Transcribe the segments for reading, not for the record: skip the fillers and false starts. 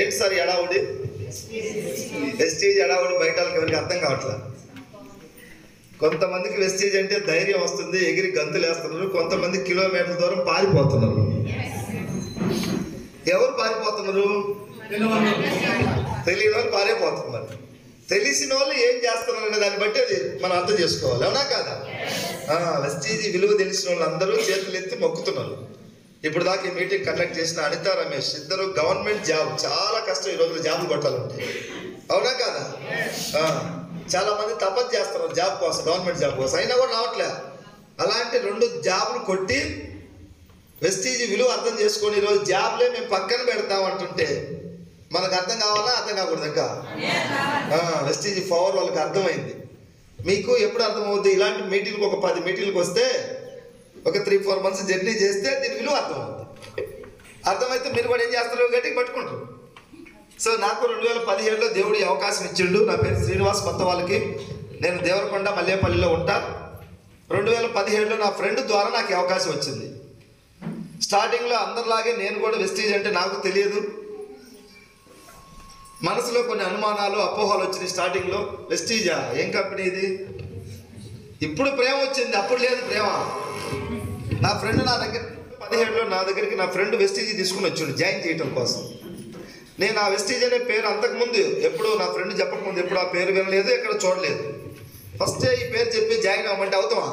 ఏంటి sir ఎడావుడి? Vestige ఎడావుడి బయట ఎవరికి అర్థం కావట్లేదు. కొంతమందికి వెస్టీజ్ అంటే ధైర్యం వస్తుంది, ఎగిరి గంతులు వేస్తున్నారు. కొంతమంది కిలోమీటర్ల దూరం పారిపోతున్నారు. ఎవరు పారిపోతున్నారు? తెలియని వాళ్ళు పారిపోతున్నారు. తెలిసిన వాళ్ళు ఏం చేస్తున్నారు అనే దాన్ని బట్టి అది మనం అర్థం చేసుకోవాలి. అవునా కాదా? వెస్టీజ్ విలువ తెలిసిన వాళ్ళు అందరూ చేతులు ఎత్తి మొక్కుతున్నారు. ఇప్పుడు దాకా ఈ మీటింగ్ కండక్ట్ చేసిన అనిత, రమేష్ ఇద్దరు గవర్నమెంట్ జాబ్, చాలా కష్టం ఈ రోజుల్లో జాబులు కొట్టాలంటే. అవునా కాదా? చాలా మంది తపస్సు చేస్తున్నారు జాబ్ కోసం, గవర్నమెంట్ జాబ్ కోసం, అయినా కూడా రావట్లే. అలాంటి 2 జాబులు కొట్టి వెస్టీజ్ విలువ అర్థం చేసుకొని ఈరోజు జాబ్లే మేము పక్కన పెడతామంటుంటే మనకు అర్థం కావాలా? అర్థం కాకూడదు. ఇంకా వెస్టీజ్ పవర్ వాళ్ళకి అర్థమైంది. మీకు ఎప్పుడు అర్థమవుద్ది? ఇలాంటి మీటింగ్కి ఒక 10 మీటింగ్కి వస్తే ఒక 3-4 months జర్నీ చేస్తే దీని విలువ అర్థమవుతుంది. అర్థమైతే మీరు కూడా ఏం చేస్తారు? గట్టిగా పట్టుకుంటారు. సో నాకు 2017లో దేవుడు ఈ అవకాశం ఇచ్చిండు. నా పేరు శ్రీనివాస్. కొత్త వాళ్ళకి నేను దేవరకొండ మల్లేపల్లిలో ఉంటా. 2017లో నా ఫ్రెండ్ ద్వారా నాకు ఈ అవకాశం వచ్చింది. స్టార్టింగ్లో అందరిలాగే నేను కూడా వెస్టీజ్ అంటే నాకు తెలియదు. మనసులో కొన్ని అనుమానాలు, అపోహలు వచ్చినాయి. స్టార్టింగ్లో వెస్టీజా, ఏం కంపెనీ ఇది? ఇప్పుడు ప్రేమ వచ్చింది, అప్పుడు లేదు ప్రేమ. నా ఫ్రెండ్ నా దగ్గర 2017లో నా దగ్గరికి నా ఫ్రెండ్ వెస్టీజ్ తీసుకుని వచ్చిండు జాయిన్ చేయటం కోసం. నేను ఆ వెస్టీజ్ అనే పేరు అంతకుముందు ఎప్పుడు నా ఫ్రెండ్ చెప్పకముందు ఎప్పుడు ఆ పేరు వినలేదు, ఎక్కడ చూడలేదు. ఫస్టే ఈ పేరు చెప్పి జాయిన్ అవ్వమంటే అవుతామా?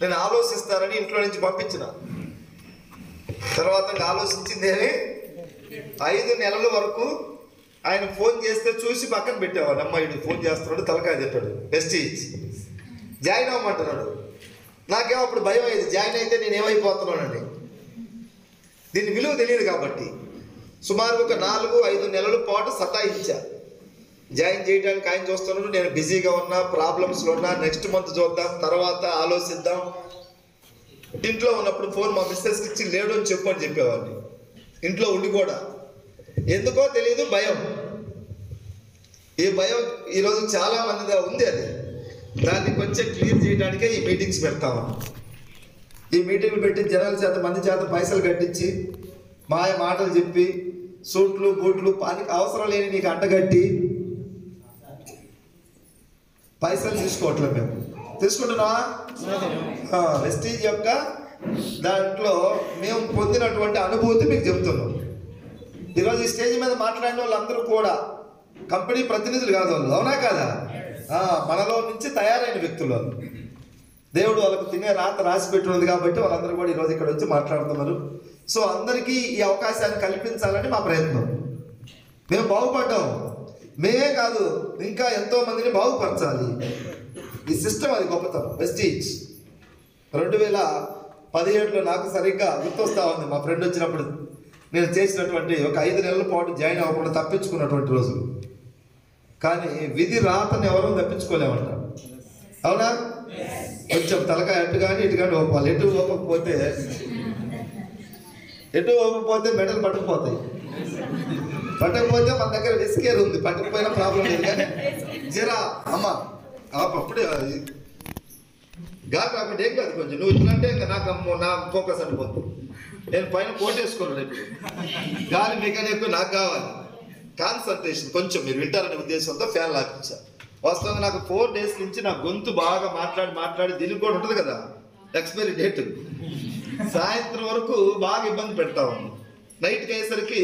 నేను ఆలోచిస్తానని ఇంట్లో నుంచి పంపించిన తర్వాత ఆలోచించిందేమి 5 నెలల వరకు ఆయన ఫోన్ చేస్తే చూసి పక్కన పెట్టేవాడు. అమ్మాయిడు ఫోన్ చేస్తున్నాడు, తలకాయ తిట్టాడు, వెస్టీజ్ జాయిన్ అవ్వమంటున్నాడు. నాకేమో అప్పుడు భయం అయ్యేది, జాయిన్ అయితే నేను ఏమైపోతున్నానండి. దీని విలువ తెలియదు కాబట్టి సుమారు ఒక 4-5 నెలల పాటు సతాయించా. జాయిన్ చేయడానికి ఆయన చూస్తున్నాడు, నేను బిజీగా ఉన్నా, ప్రాబ్లమ్స్లో ఉన్నా. నెక్స్ట్ మంత్ చూద్దాం, తర్వాత ఆలోచిద్దాం. ఇంట్లో ఉన్నప్పుడు ఫోన్ మా మిస్సెస్కి ఇచ్చి లేడు అని చెప్పు అని చెప్పేవాడిని. ఇంట్లో ఉండి కూడా ఎందుకో తెలియదు భయం. ఈ భయం ఈరోజు చాలా మందిగా ఉంది. అది దాన్ని కొంచెం క్లియర్ చేయడానికే ఈ మీటింగ్స్ పెడతాము. ఈ మీటింగ్లు పెట్టి జనాల చేత, మంది చేత పైసలు కట్టించి మాయ మాటలు చెప్పి సూట్లు బూట్లు పానికి అవసరం లేని నీకు అంటగట్టి పైసలు తీసుకోవట్లేదు. మేము తీసుకుంటున్నావా? వెస్టీజ్ యొక్క దాంట్లో మేము పొందినటువంటి అనుభూతి మీకు చెప్తున్నాం. ఈరోజు ఈ స్టేజ్ మీద మాట్లాడిన వాళ్ళందరూ కూడా కంపెనీ ప్రతినిధులు కాదు వాళ్ళు. అవునా కాదా? మనలో నుంచి తయారైన వ్యక్తులు. దేవుడు వాళ్ళకు తినే రాత రాసి పెట్టున్నది కాబట్టి వాళ్ళందరూ కూడా ఈరోజు ఇక్కడ వచ్చి మాట్లాడుతున్నారు. సో అందరికీ ఈ అవకాశాన్ని కల్పించాలని మా ప్రయత్నం. మేము బాగుపడ్డాం, మేమే కాదు ఇంకా ఎంతో మందిని బాగుపరచాలి. ఈ సిస్టమ్ అది గొప్పతనం. వెస్టీజ్ 2017లో నాకు సరిగ్గా గుర్తొస్తా ఉంది. మా ఫ్రెండ్ వచ్చినప్పుడు నేను చేసినటువంటి ఒక 5 నెలల పాటు జాయిన్ అవ్వకుండా తప్పించుకున్నటువంటి రోజులు. కానీ విధి రాతను ఎవరూ తప్పించుకోలేమంట. అవునా? కొంచెం తలకాయ అటు కానీ ఇటు కానీ ఒప్పాలి. ఎటు ఒప్పకపోతే మెడలు పట్టుకుపోతాయి. పట్టకపోతే మన దగ్గర రిస్కేర్ ఉంది. పట్టుకుపోయినా ప్రాబ్లం లేదు. కానీ జరా అమ్మ అప్పుడే గాలి రాకుండా ఏం కాదు. కొంచెం నువ్వు ఇట్లంటే ఇంకా నా ఫోకస్ అనిపోతుంది. నేను పైన కోట్ వేసుకోను. ఇప్పుడు గాలి మీకనే ఎక్కువ నాకు కావాలి. కాన్సన్ట్రేషన్ కొంచెం మీరు వింటారనే ఉద్దేశంతో ఫ్యాన్ లాపించా. వాస్తవంగా నాకు 4 days నుంచి నా గొంతు బాగా మాట్లాడి దీనికి కూడా ఉంటుంది కదా ఎక్స్పైరీ డేట్. సాయంత్రం వరకు బాగా ఇబ్బంది పెడతా ఉంది. నైట్కి అయ్యేసరికి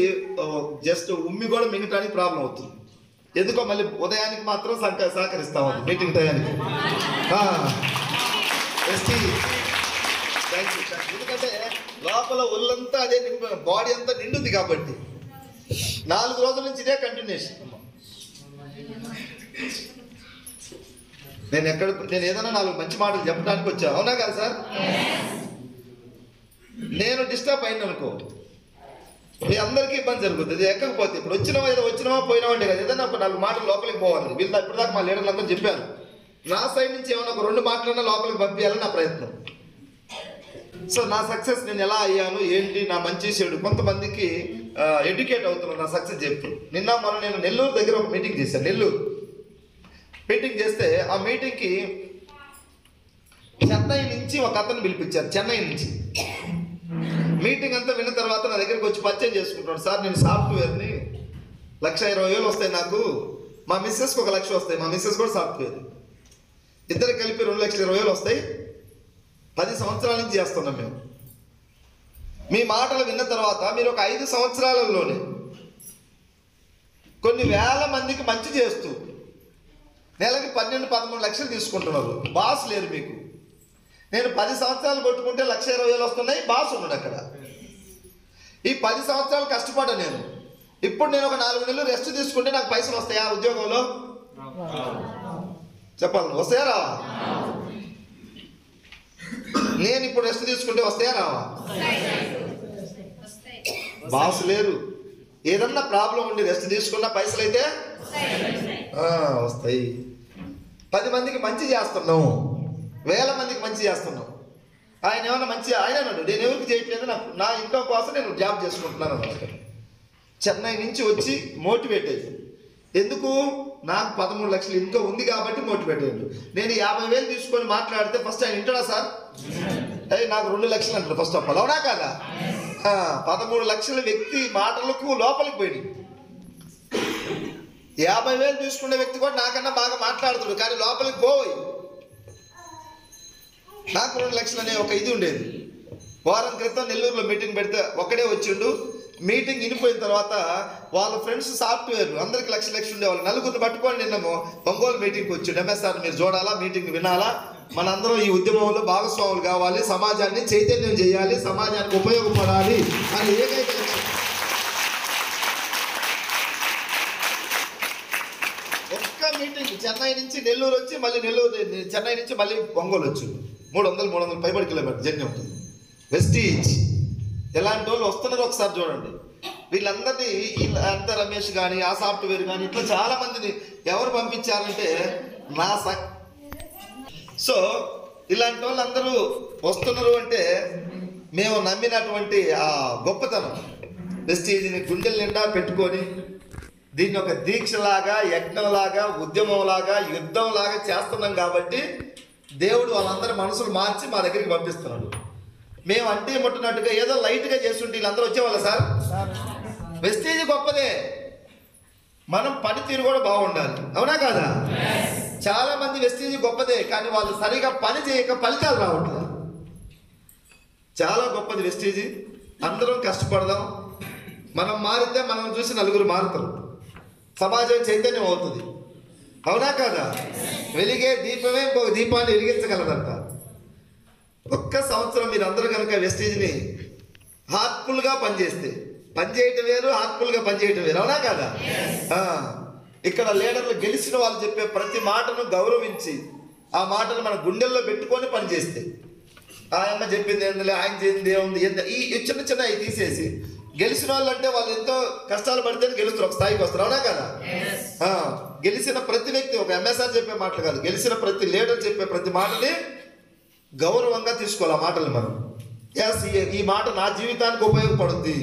జస్ట్ ఉమ్మి కూడా మిగటానికి ప్రాబ్లం అవుతుంది. ఎందుకో మళ్ళీ ఉదయానికి మాత్రం సహకరిస్తా ఉంది మీటింగ్ టయానికి. ఎందుకంటే లోపల ఒళ్ళంతా అదే బాడీ అంతా నిండుంది కాబట్టి 4 రోజుల నుంచి ఇదే కంటిన్యూషన్. నేను ఏదైనా 4 మంచి మాటలు చెప్పడానికి వచ్చా. అవునా కదా సార్? నేను డిస్టర్బ్ అయిన అనుకో మీ అందరికీ ఇబ్బంది జరుగుతుంది. ఇది ఎక్కకపోతే ఇప్పుడు వచ్చినావా పోయినామంటే కదా, ఏదైనా 4 మాటలు లోపలికి పోవాలి. వీళ్ళు ఇప్పటిదాకా మా లీడర్లు అందరూ చెప్పారు. నా సైడ్ నుంచి ఏమైనా ఒక 2 మాటలన్నా లోపలికి పంపించాలని నా ప్రయత్నం. సో నా సక్సెస్ నేను ఎలా అయ్యాను ఏంటి, నా మంచి చెడు కొంతమందికి ఎడ్యుకేట్ అవుతున్నాను నా సక్సెస్ చెప్పి. మొన్న నేను నెల్లూరు దగ్గర ఒక మీటింగ్ చేశాను. నెల్లూరు మీటింగ్ చేస్తే ఆ మీటింగ్కి చెన్నై నుంచి ఒక అతను పిలిపించారు. చెన్నై నుంచి మీటింగ్ అంతా విన్న తర్వాత నా దగ్గరికి వచ్చి పరిచయం చేసుకుంటాడు. సార్ నేను సాఫ్ట్వేర్ని, 1,20,000 వస్తాయి నాకు, మా మిస్సెస్కి 1,00,000 వస్తాయి, మా మిస్సెస్ కూడా సాఫ్ట్వేర్, ఇద్దరు కలిపి 2,20,000 వస్తాయి, 10 సంవత్సరాల నుంచి చేస్తున్నాం మేము. మీ మాటలు విన్న తర్వాత మీరు ఒక 5 సంవత్సరాలలోనే కొన్ని వేల మందికి మంచి చేస్తూ నెలకి 12-13 లక్షలు తీసుకుంటున్నారు. బాస్ లేరు మీకు. నేను 10 సంవత్సరాలు కొట్టుకుంటే 1,20,000 వస్తున్నాయి, బాస్ ఉన్నాడు అక్కడ. ఈ 10 సంవత్సరాలు కష్టపడ్డా నేను. ఇప్పుడు నేను ఒక 4 నెలలు రెస్ట్ తీసుకుంటే నాకు పైసలు వస్తాయా ఉద్యోగంలో? చెప్పాలి, వస్తాయా రావా? నేను ఇప్పుడు రెస్ట్ తీసుకుంటే వస్తాయా రావా? బాస్ లేరు, ఏదన్నా ప్రాబ్లం ఉండి రెస్ట్ తీసుకున్న పైసలు అయితే వస్తాయి. 10 మందికి మంచి చేస్తున్నాం, వేల మందికి మంచి చేస్తున్నాం. ఆయన ఏమన్నా మంచి ఆయన అన్నాడు, నేను ఎవరికి చేయట్లేదు, నా ఇంట్లో కోసం నేను జాబ్ చేసుకుంటున్నాను అన్నమాట. చెన్నై నుంచి వచ్చి మోటివేట్ అయ్యి, ఎందుకు నాకు 13 లక్షలు ఇన్కమ్ ఉంది కాబట్టి మోటివేట్ అయ్యాడు. నేను 50,000 తీసుకొని మాట్లాడితే ఫస్ట్ ఆయన వింటాడా సార్? నాకు 2 లక్షలు అంటారు ఫస్ట్ ఆఫ్ ఆల్, అవునా కాదా? 13 లక్షల వ్యక్తి మాటలకు లోపలికి పోయి 50,000 తీసుకునే వ్యక్తి కూడా నాకన్నా బాగా మాట్లాడుతాడు, కానీ లోపలికి పోయి. నాకు 2 లక్షలు అనే ఒక ఇది ఉండేది. వారం క్రితం నెల్లూరులో మీటింగ్ పెడితే ఒక్కడే వచ్చిండు. మీటింగ్ వినిపోయిన తర్వాత వాళ్ళ ఫ్రెండ్స్ సాఫ్ట్వేర్ అందరికి 1,00,000 ఉండేవాళ్ళు. నలుగురిని పట్టుకొని నిన్నము ఒంగోలు మీటింగ్కి వచ్చి, ఎంఎస్ఆర్ మీరు చూడాలా, మీటింగ్ వినాలా, మనందరం ఈ ఉద్యమంలో భాగస్వాములు కావాలి, సమాజాన్ని చైతన్యం చేయాలి, సమాజానికి ఉపయోగపడాలి అని ఏకైక లక్ష్యం. ఒక్క మీటింగ్ చెన్నై నుంచి నెల్లూరు వచ్చి మళ్ళీ చెన్నై నుంచి మళ్ళీ ఒంగోలు వచ్చి 300 పైబడి కిలోమీటర్ జర్నీ ఉంటుంది. వెస్టీజ్ ఎలాంటి వాళ్ళు వస్తున్నారో ఒకసారి చూడండి. వీళ్ళందరినీ అంత రమేష్ కానీ ఆ సాఫ్ట్వేర్ కానీ ఇట్లా చాలా మందిని ఎవరు పంపించారంటే సో ఇలాంటి వాళ్ళందరూ వస్తున్నారు అంటే మేము నమ్మినటువంటి ఆ గొప్పతనం వెస్టీజ్ని గుండెల నిండా పెట్టుకొని దీన్ని ఒక దీక్షలాగా, యజ్ఞంలాగా, ఉద్యమంలాగా, యుద్ధంలాగా చేస్తున్నాం కాబట్టి దేవుడు వాళ్ళందరి మనసులు మార్చి మా దగ్గరికి పంపిస్తున్నాడు. మేము అంటే ముట్టినట్టుగా ఏదో లైట్గా చేస్తుంటే వీళ్ళందరూ వచ్చేవాళ్ళ సార్? వెస్టీజ్ గొప్పదే, మనం పనితీరు కూడా బాగుండాలి, అవునా కాదా? చాలా మంది వెస్టీజ్ గొప్పదే, కానీ వాళ్ళు సరిగా పని చేయక ఫలితాలు రావట్లేదు. చాలా గొప్పది వెస్టీజ్. అందరం కష్టపడదాం. మనం మారితే మనం చూసి నలుగురు మారుతారు, సమాజం చైతన్యం అవుతుంది, అవునా కాదా? వెలిగే దీపమే ఇంకొక దీపాన్ని వెలిగించగలదంట. ఒక్క సంవత్సరం మీరు అందరూ కనుక వెస్టీజ్ని హార్ట్ఫుల్గా పనిచేస్తే, పనిచేయటం వేరు, హార్ట్ఫుల్గా పనిచేయటం వేరు, అవునా కాదా? ఇక్కడ లీడర్లు గెలిచిన వాళ్ళు చెప్పే ప్రతి మాటను గౌరవించి ఆ మాటను మన గుండెల్లో పెట్టుకొని పనిచేస్తే, ఆయన చెప్పింది ఏంది, ఆయన చేసింది ఏముంది, ఈ చిన్న చిన్న అవి తీసేసి గెలిచిన వాళ్ళు అంటే వాళ్ళు ఎంతో కష్టాలు పడితే గెలుస్తారు, ఒక స్థాయికి వస్తారు, అవునా కదా? గెలిచిన ప్రతి వ్యక్తి, ఒక ఎంఎస్ఆర్ చెప్పే మాటలు కాదు, గెలిచిన ప్రతి లీడర్ చెప్పే ప్రతి మాటని గౌరవంగా తీసుకోవాలి. ఆ మాటలు మనం ఈ మాట నా జీవితానికి ఉపయోగపడుద్ది,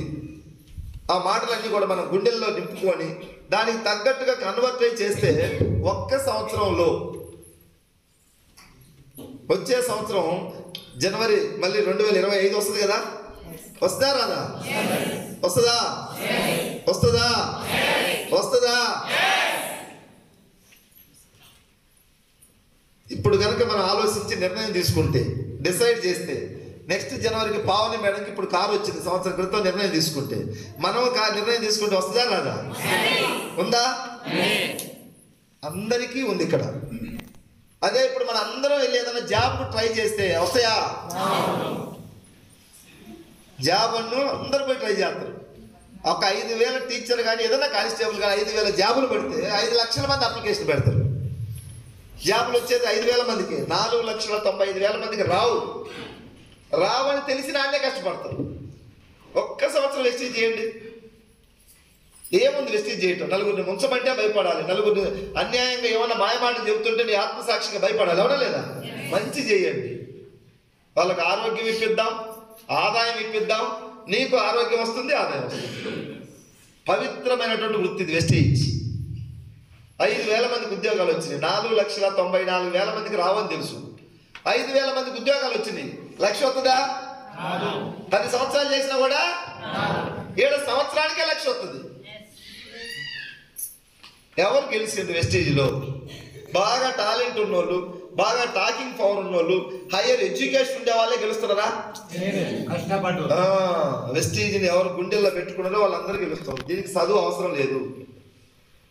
ఆ మాటలన్నీ కూడా మనం గుండెల్లో నింపుకొని దానికి తగ్గట్టుగా కన్వర్ట్ చేస్తే ఒక్క సంవత్సరంలో, వచ్చే సంవత్సరం జనవరి మళ్ళీ 2025 వస్తుంది కదా? వస్తుందా రాదా? వస్తుందా? వస్తుందా? వస్తుందా? ఇప్పుడు కనుక మనం ఆలోచించి నిర్ణయం తీసుకుంటే, డిసైడ్ చేస్తే, నెక్స్ట్ జనవరికి పావని మేడంకి ఇప్పుడు కారు వచ్చింది, సంవత్సరం క్రితం నిర్ణయం తీసుకుంటే, మనం నిర్ణయం తీసుకుంటే వస్తుందా రాదా? ఉందా? అందరికీ ఉంది ఇక్కడ. అదే ఇప్పుడు మన అందరం వెళ్ళి ఏదైనా జాబ్కు ట్రై చేస్తే వస్తాయా? జాబ్ అన్ను అందరూ పోయి ట్రై చేస్తారు. ఒక 5,000 టీచర్ కానీ ఏదైనా కానిస్టేబుల్ కానీ 5,000 జాబులు పెడితే 5 లక్షల మంది అప్లికేషన్ పెడతారు. జాబులు వచ్చేది 5,000 మందికి, 4,95,000 మందికి రావని తెలిసి నాన్నే కష్టపడతారు. ఒక్క సంవత్సరం వెస్టీజ్ చేయండి. ఏముంది వెస్టీజ్ చేయటం? నలుగురిని ముంచమంటే భయపడాలి, నలుగురిని అన్యాయంగా ఏమన్నా మాయమాటలు చెబుతుంటే నీ ఆత్మసాక్షిగా భయపడాలి, అవునా లేదా? మంచి చేయండి, వాళ్ళకి ఆరోగ్యం ఇప్పిద్దాం, ఆదాయం ఇప్పిద్దాం, నీకు ఆరోగ్యం వస్తుంది, ఆదాయం వస్తుంది. పవిత్రమైనటువంటి వృత్తి వెస్టీజ్. 5,000 మందికి ఉద్యోగాలు వచ్చినాయి, 4,94,000 మందికి రావని తెలుసు. 5,000 మందికి ఉద్యోగాలు వచ్చినాయి, 1,00,000 వస్తుందా? 10 సంవత్సరాలు చేసినా కూడా 7 సంవత్సరానికే 1,00,000 వస్తుంది. ఎవరు గెలిచింది వెస్టీజ్లో? బాగా టాలెంట్ ఉన్నోళ్ళు, బాగా టాకింగ్ పవర్ ఉన్నోళ్ళు, హైయర్ ఎడ్యుకేషన్ ఉండే వాళ్ళే గెలుస్తున్నారా? వెస్టీజ్ని ఎవరు గుండెల్లో పెట్టుకున్నారో వాళ్ళందరూ గెలుస్తారు. దీనికి చదువు అవసరం లేదు.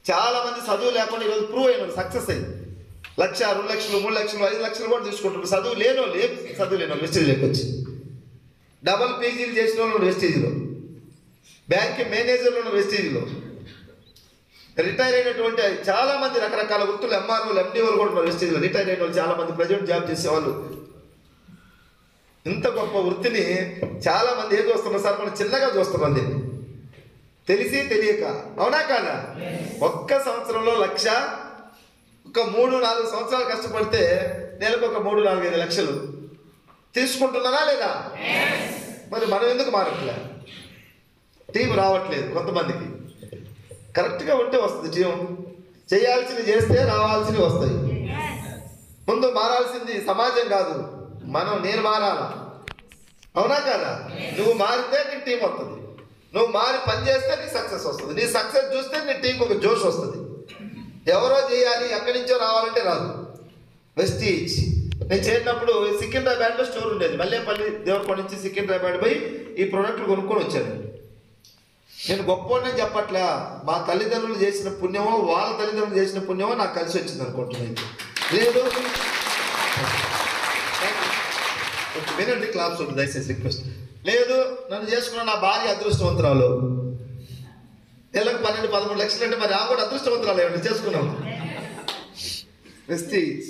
చాలా మంది చదువు లేకుండా ఈరోజు ప్రూవ్ అయిన సక్సెస్ అయ్యి 1,00,000, 2,00,000, 3,00,000, 5,00,000 కూడా తీసుకుంటారు. చదువు లేని వాళ్ళు, చదువు లేని వాళ్ళు వెస్టీజ్లోకి వచ్చి డబల్ పీజీలు చేసిన వాళ్ళు వెస్టీజ్లో, బ్యాంక్ మేనేజర్లు ఉన్న వెస్టీజ్లో, రిటైర్ అయినటువంటి చాలా మంది రకరకాల వృత్తులు, ఎంఆర్ఓలు, ఎండిఓలు కూడా ఉన్నారు వెస్టీజ్లో. రిటైర్ అయిన వాళ్ళు చాలా మంది ప్రెజెంట్ జాబ్ చేసేవాళ్ళు. ఇంత గొప్ప వృత్తిని చాలా మంది ఏం చూస్తున్నారు సార్? మనం చిన్నగా చూస్తున్నాం దీన్ని, తెలిసి తెలియక. అవునా కాదా? ఒక్క సంవత్సరంలో 1,00,000, ఒక 3-4 సంవత్సరాలు కష్టపడితే నెలకు ఒక 3-4-5 లక్షలు తీసుకుంటున్నారా లేదా? మరి మనం ఎందుకు మారట్లే? టీం రావట్లేదు కొంతమందికి. కరెక్ట్గా ఉంటే వస్తుంది టీం. చేయాల్సింది చేస్తే రావాల్సినవి వస్తాయి. ముందు మారాల్సింది సమాజం కాదు, నేను మారాలా. అవునా కదా? నువ్వు మారితే నీ టీం వస్తుంది. నువ్వు మారి పని చేస్తే నీ సక్సెస్ వస్తుంది. నీ సక్సెస్ చూస్తే నీ టీంకి ఒక జోష్ వస్తుంది. ఎవరో చేయాలి, ఎక్కడి నుంచో రావాలంటే రాదు. వెస్టీజ్ నేను చేరినప్పుడు సికింద్రాబాద్లో స్టోర్ ఉండేది. మల్లేపల్లి దేవరకొండ నుంచి సికింద్రాబాద్ పోయి ఈ ప్రోడక్ట్లు కొనుక్కొని వచ్చాను. నేను గొప్పని చెప్పట్లే, మా తల్లిదండ్రులు చేసిన పుణ్యమో వాళ్ళ తల్లిదండ్రులు చేసిన పుణ్యమో నాకు కలిసి వచ్చింది అనుకుంటున్నాను. లేదు వినండి, క్లాప్స్ ఉంటుంది దయచేసి రిక్వెస్ట్. లేదు, నన్ను చేసుకున్న నా భార్య అదృష్టవంతురాలు, నెలకు 12-13 లక్షలు అంటే మరి ఆ కూడా అదృష్టవంతురాలు ఏమంటే చేసుకున్నాం. వెస్టీజ్,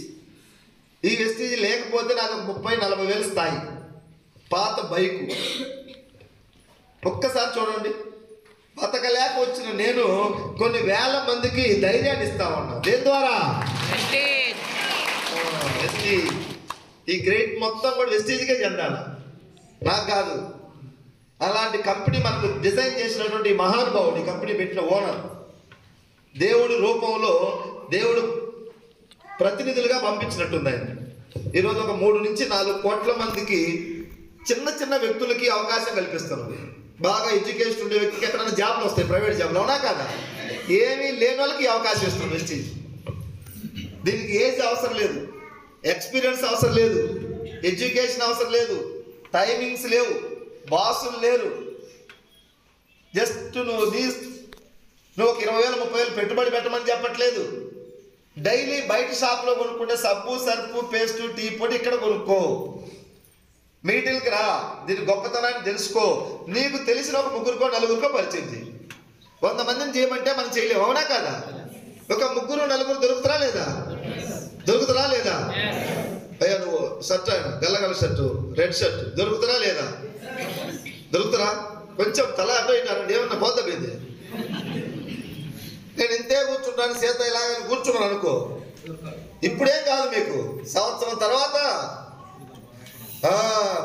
ఈ వెస్టీజ్ లేకపోతే నాకు 30-40 వేలు స్థాయి. పాత బైకు ఒక్కసారి చూడండి. బతకలేక వచ్చిన నేను కొన్ని వేల మందికి ధైర్యాన్ని ఇస్తా ఉన్నా. దేని ద్వారా? వెస్టీజ్. ఈ గ్రేట్ మొత్తం కూడా వెస్టీజ్కే చెందాలి, నాకు కాదు. అలాంటి కంపెనీ మనకు డిజైన్ చేసినటువంటి మహానుభావుడు, ఈ కంపెనీ పెట్టిన ఓనర్, దేవుడి రూపంలో దేవుడు ప్రతినిధులుగా పంపించినట్టుంది ఆయన. ఈరోజు ఒక 3-4 కోట్ల మందికి, చిన్న చిన్న వ్యక్తులకి అవకాశం కల్పిస్తున్నారు. బాగా ఎడ్యుకేషన్ ఉండే వ్యక్తికి ఎక్కడైనా జాబ్లు వస్తాయి, ప్రైవేట్ జాబ్లు. అవునా కాదా? ఏమీ లేని వాళ్ళకి అవకాశం ఇస్తుంది వెస్టీజ్. దీనికి ఏజ్ అవసరం లేదు, ఎక్స్పీరియన్స్ అవసరం లేదు, ఎడ్యుకేషన్ అవసరం లేదు, టైమింగ్స్ లేవు, బాసులు లేరు. జస్ట్ నువ్వు ఒక 20,000-30,000 పెట్టుబడి పెట్టమని చెప్పట్లేదు. డైలీ బయట షాప్లో కొనుక్కుంటే సబ్బు, సర్పు, పేస్టు, టీ పొడి ఇక్కడ కొనుక్కో. మీటిల్కి రా, దీని గొప్పతనాన్ని తెలుసుకో. నీకు తెలిసిన ఒక 3-4 పరిచయం చేయి. 100 మందిని చేయమంటే మనం చేయలేము. అవునా కాదా? ఒక 3-4 దొరుకుతారా లేదా? దొరుకుతారా లేదా? అయ్యా నువ్వు షర్ట్, గల్లగల షర్టు, రెడ్ షర్ట్ దొరుకుతారా లేదా? దొరుకుతారా? కొంచెం తల అడ్డు అయినారండి, ఏమన్నా పోద్దా? నేను ఇంతే కూర్చుంటాను, చేత ఇలాగ కూర్చున్నాను అనుకో, ఇప్పుడేం కాదు, మీకు సంవత్సరం తర్వాత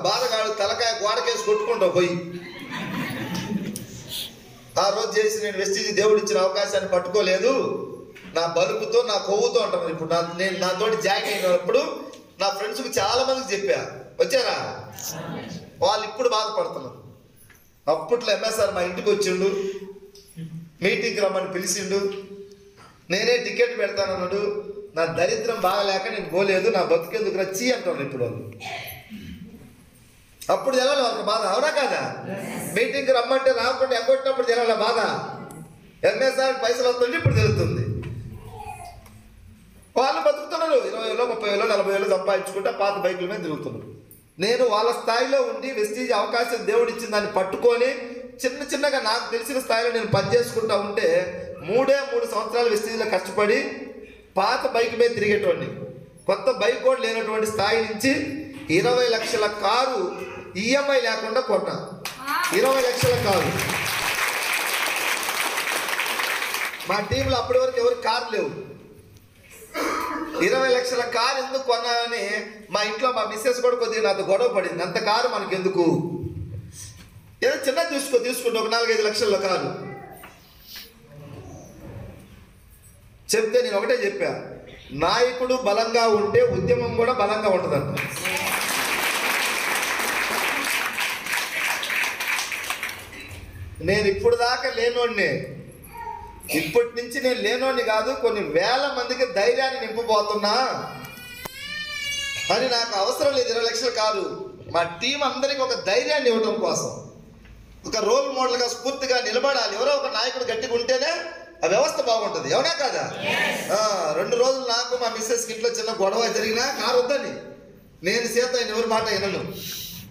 బాధగాడు తలకాయ గోడకేసి కొట్టుకుంటావు పోయి. ఆ రోజు చేసి నేను వెస్టీజ్ దేవుడు ఇచ్చిన అవకాశాన్ని పట్టుకోలేదు, నా బలుపుతో, నా కొవ్వుతో అంటాను. ఇప్పుడు నేను నాతోటి జాయిన్ అయినప్పుడు నా ఫ్రెండ్స్కి చాలా మందికి చెప్పా, వచ్చారా? వాళ్ళు ఇప్పుడు బాధపడుతున్నారు. అప్పట్లో ఎంఎస్ఆర్ మా ఇంటికి వచ్చిండు, మీటింగ్కి రమ్మని పిలిచిండు, నేనే టికెట్ పెడతానన్నాడు. నా దరిద్రం బాగలేక నేను పోలేదు, నా బతుకెందుకు రచ్చి అంటున్నాను ఇప్పుడు వాళ్ళు. అప్పుడు జనాలి వాళ్ళకి బాధ. అవునా కాదా? మీటింగ్కి రమ్మంటే రాకుండా ఎగ్గొట్టినప్పుడు జనాల బాధ. ఎంఎస్ఆర్ పైసలు వస్తుంటే ఇప్పుడు తెలుస్తుంది. వాళ్ళు బతుకుతున్నారు, 20,000, 30,000, 40,000 సంపాదించుకుంటే పాత బైకుల మీద తిరుగుతున్నారు. నేను వాళ్ళ స్థాయిలో ఉండి వెస్టీజ్ అవకాశం దేవుడు ఇచ్చిన దాన్ని పట్టుకొని చిన్నగా నాకు తెలిసిన స్థాయిలో నేను పనిచేసుకుంటా ఉంటే 3 సంవత్సరాలు వెస్టీజ్లో కష్టపడి పాత బైక్ మీద తిరిగేటోడిని. కొత్త బైక్ కూడా లేనటువంటి స్థాయి నుంచి 20 లక్షల కారు ఈఎంఐ లేకుండా కొన్నా. 20 లక్షల కారు. మా టీంలో అప్పటి వరకు ఎవరికి కారు లేవు. 20 లక్షల కారు ఎందుకు కొన్నానని మా ఇంట్లో మా మిస్సెస్ కూడా కొద్దిగా నాతో గొడవ పడింది. అంత కారు మనకు ఎందుకు, ఏదో చిన్నది తీసుకుంటే ఒక 4-5 లక్షల కారు. చెప్తే నేను ఒకటే చెప్పా, నాయకుడు బలంగా ఉంటే ఉద్యమం కూడా బలంగా ఉంటుందంట. నేను ఇప్పుడు దాకా లేనోడిని, ఇప్పటి నుంచి నేను లేనోడిని కాదు, కొన్ని వేల మందికి ధైర్యాన్ని నింపబోతున్నా అని. నాకు అవసరం లేదు 20 లక్షలు కాదు, మా టీం అందరికీ ఒక ధైర్యాన్ని ఇవ్వడం కోసం, ఒక రోల్ మోడల్గా స్ఫూర్తిగా నిలబడాలి. ఎవరో ఒక నాయకుడు గట్టిగా ఉంటేనే ఆ వ్యవస్థ బాగుంటుంది, అవునా కాదా? 2 రోజులు నాకు మా మిస్సెస్కి ఇంట్లో చిన్న గొడవ జరిగినా కారు వద్దని నేను సీత ఎవరి మాట వినను.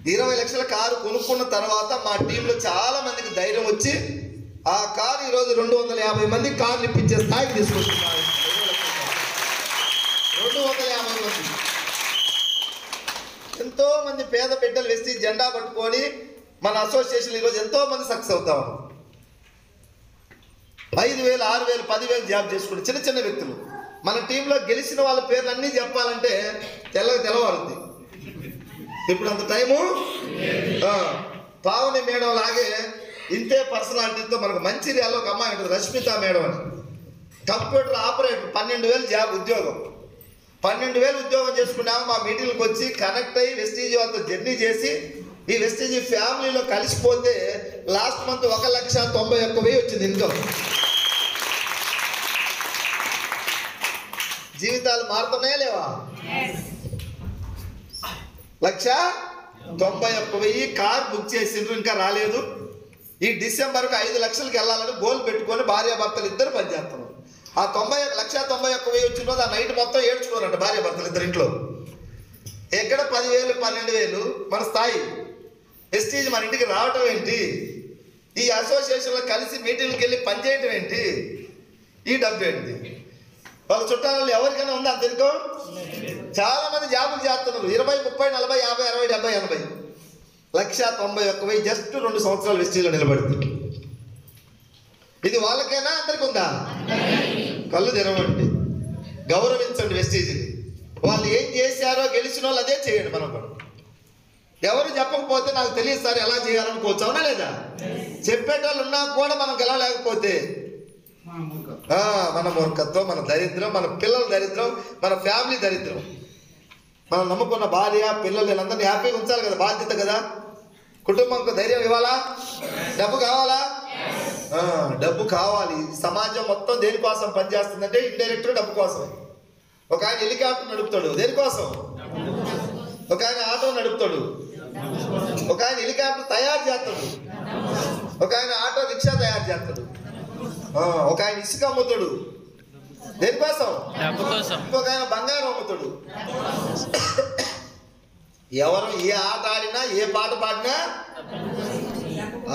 20 లక్షల కారు కొనుక్కున్న తర్వాత మా టీంలో చాలా మందికి ధైర్యం వచ్చి ఆ కారు ఈరోజు 250 మంది కార్లు ఇప్పించే స్థాయికి తీసుకొస్తున్నారు. 250 మంది, ఎంతో మంది పేద బిడ్డలు వేసి జెండా పట్టుకొని మన అసోసియేషన్ ఈరోజు ఎంతో మంది సక్సెస్ అవుతా ఉన్నారు. 5,000, 6,000, 10,000 జాబ్ చేసుకుంటే చిన్న చిన్న వ్యక్తులు. మన టీంలో గెలిచిన వాళ్ళ పేర్లు అన్నీ చెప్పాలంటే తెల్లవారుద్ది. ఇప్పుడు అంత టైము. పావని మేడం లాగే ఇంతే పర్సనాలిటీతో మనకు మంచిర్యాలలో ఒక అమ్మాయి ఉంటుంది, రష్మిత మేడం అని, కంప్యూటర్ ఆపరేటర్, 12,000 జాబ్ ఉద్యోగం. 12,000 ఉద్యోగం చేసుకున్నాము. మా మీటింగ్కి వచ్చి కనెక్ట్ అయ్యి వెస్టీజ్ వాళ్ళతో జర్నీ చేసి ఈ వెస్టీజ్ ఫ్యామిలీలో కలిసిపోతే లాస్ట్ మంత్ 1,91,000 వచ్చింది ఇన్కమ్. జీవితాలు మారుతున్నాయా లేవా? 1,91,000 కార్ బుక్ చేసిండ్రు, ఇంకా రాలేదు. ఈ డిసెంబర్కి 5 లక్షలకి వెళ్ళాలని గోల్ పెట్టుకొని భార్యాభర్తలు ఇద్దరు పనిచేస్తున్నారు. ఆ 1,91,000 వచ్చిన రోజు ఆ నైట్ మొత్తం ఏడ్చుకున్నారంట భార్యాభర్తలు ఇద్దరు ఇంట్లో. ఎక్కడ 10,000, 12,000 మన స్థాయి. వెస్టీజ్ మన ఇంటికి రావటం ఏంటి, ఈ అసోసియేషన్లో కలిసి మీటింగ్కి వెళ్ళి పనిచేయటం ఏంటి, ఈ డబ్బు ఏంటి? వాళ్ళ చుట్టాలలో ఎవరికైనా ఉందా అంత ఇన్కమ్? చాలా మంది జాబులు చేస్తున్నారు. 20, 30, 40, 50, 60, 70, 80. 1,91,000 జస్ట్ 2 సంవత్సరాలు వెస్టీజ్లో నిలబడుతుంది. ఇది వాళ్ళకైనా అందరికి ఉందా? కళ్ళు తెరవండి, గౌరవించండి వెస్టీజ్ని. వాళ్ళు ఏం చేశారో గెలిచిన వాళ్ళు అదే చేయండి. మనం కూడా ఎవరు చెప్పకపోతే నాకు తెలియదు సార్ ఎలా చేయాలనుకోవచ్చు, అవునా లేదా? చెప్పేటోళ్ళు ఉన్నా కూడా మనం గెలవలేకపోతే మన మూర్ఖత్వం, మన దరిద్రం, మన పిల్లల దరిద్రం, మన ఫ్యామిలీ దరిద్రం. మనం నమ్ముకున్న భార్య, పిల్లలు, వీళ్ళందరినీ హ్యాపీగా ఉంచాలి కదా, బాధ్యత కదా. కుటుంబంకు ధైర్యం ఇవ్వాలా? డబ్బు కావాలా? డబ్బు కావాలి. సమాజం మొత్తం దేనికోసం పనిచేస్తుందంటే ఇండైరెక్ట్గా డబ్బు కోసం. ఒక ఆయన హెలికాప్టర్ నడుపుతాడు, దేనికోసం? ఒక ఆయన ఆటో నడుపుతాడు, ఒక ఆయన హెలికాప్టర్ తయారు చేస్తాడు, ఒక ఆయన ఆటో రిక్షా తయారు చేస్తాడు, ఒక ఆయన ఇసుక అమ్ముతాడు, దేనికోసం? ఇంకొక ఆయన బంగారం అమ్ముతాడు. ఎవరు ఏ ఆట ఆడినా, ఏ పాట పాడినా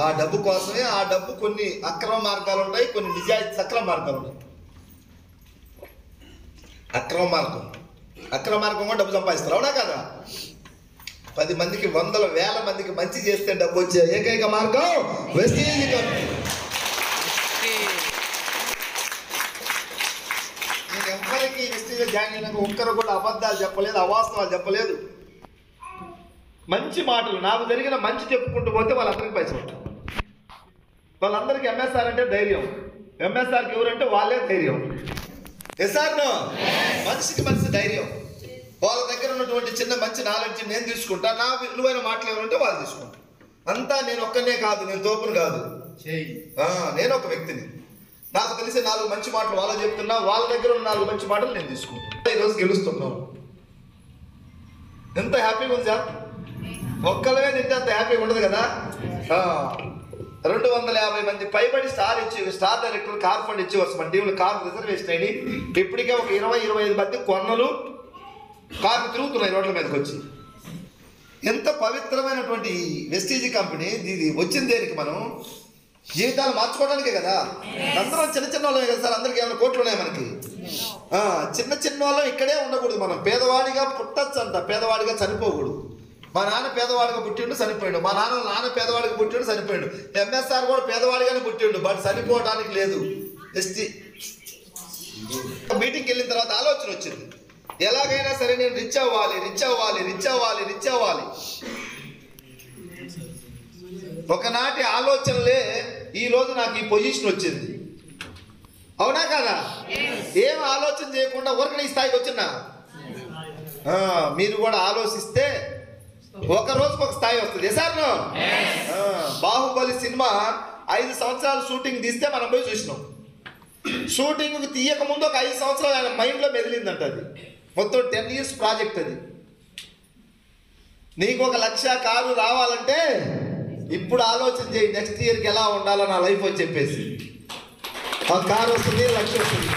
ఆ డబ్బు కోసమే. ఆ డబ్బు కొన్ని అక్రమ మార్గాలు ఉంటాయి, కొన్ని నిజాయితీ సక్రమ మార్గాలు ఉంటాయి. అక్రమ మార్గం కూడా డబ్బు సంపాదిస్తారు, అవునా కదా? 10 మందికి, 100, 1000 మందికి మంచి చేస్తే డబ్బు వచ్చే ఏకైక మార్గం వెస్టీజ్ కంపెనీ. నేను ఎవ్వరికి వెస్టీజ్లో జాయిన్ అయినాక ఒక్కరు కూడా అబద్ధాలు చెప్పలేదు, అవాస్తవాలు చెప్పలేదు. మంచి మాటలు, నాకు జరిగిన మంచి చెప్పుకుంటూ పోతే వాళ్ళందరికీ పైసలు ఉంటాయి. వాళ్ళందరికీ ఎంఎస్ఆర్ అంటే ధైర్యం, ఎంఎస్ఆర్కి ఎవరంటే వాళ్ళే ధైర్యం. ఎస్ఆర్నో మనిషికి మనిషి ధైర్యం. వాళ్ళ దగ్గర ఉన్నటువంటి చిన్న మంచి నాలెడ్జ్ నేను తీసుకుంటా, నా విలువైన మాటలు ఎవరంటే వాళ్ళు తీసుకుంటా. అంతా నేను ఒక్కనే కాదు, నేను తోపును కాదు, నేను ఒక వ్యక్తిని. నాకు తెలిసి 4 మంచి మాటలు వాళ్ళు చెప్తున్నా, వాళ్ళ దగ్గర ఉన్న 4 మంచి మాటలు నేను తీసుకుంటున్నా. ఈరోజు గెలుస్తున్నాం, ఎంత హ్యాపీగా ఉంది సార్. ఒక్కలమే తింటే అంత హ్యాపీగా ఉండదు కదా. 250 మంది పైబడి స్టార్ డైరెక్టర్ కార్ ఫండ్ ఇచ్చి వస్తుంది. మన టీంలో కార్ రిజర్వేషన్ అయ్యి ఇప్పటికే ఒక 20-25 మంది కొన్నలు కార్లు తిరుగుతున్నాయి రోడ్ల మీదకి వచ్చి. ఎంత పవిత్రమైనటువంటి వెస్టీజ్ కంపెనీ ఇది. వచ్చింది దేనికి? మనం జీవితాలు మార్చుకోవడానికే కదా. అందరం చిన్న చిన్న వాళ్ళమే కదా సార్, అందరికి ఏమైనా కోట్లు ఉన్నాయి మనకి. చిన్న వాళ్ళం ఇక్కడే ఉండకూడదు. మనం పేదవాడిగా పుట్టచ్చు అంట, పేదవాడిగా చనిపోకూడదు. మా నాన్న పేదవాడిగా పుట్టిండు, చనిపోయాడు. మా నాన్న పేదవాడిగా పుట్టిండు, చనిపోయాడు. ఎంఎస్ఆర్ కూడా పేదవాడిగానే పుట్టిండు, బట్ చనిపోవడానికి లేదు. మీటింగ్కి వెళ్ళిన తర్వాత ఆలోచన వచ్చింది, ఎలాగైనా సరే నేను రిచ్ అవ్వాలి. ఒకనాటి ఆలోచనలే ఈరోజు నాకు ఈ పొజిషన్ వచ్చింది, అవునా కదా? ఏం ఆలోచన చేయకుండా ఊరికనే ఈ స్థాయికి వచ్చినా. మీరు కూడా ఆలోచిస్తే ఒక రోజుకు ఒక స్థాయి వస్తుంది. సార్ బాహుబలి సినిమా 5 సంవత్సరాలు షూటింగ్ తీస్తే మనం పోయి చూసినాం. షూటింగ్ తీయక ముందు ఒక 5 సంవత్సరాలు ఆయన మైండ్లో మెదిలిందంట. అది మొత్తం 10 years ప్రాజెక్ట్. అది నీకు 1 లక్ష కారు రావాలంటే ఇప్పుడు ఆలోచన చేయి, నెక్స్ట్ ఇయర్కి ఎలా ఉండాలో నా లైఫ్ అని చెప్పేసి. ఆ కారు వస్తుంది, 1 లక్ష వస్తుంది.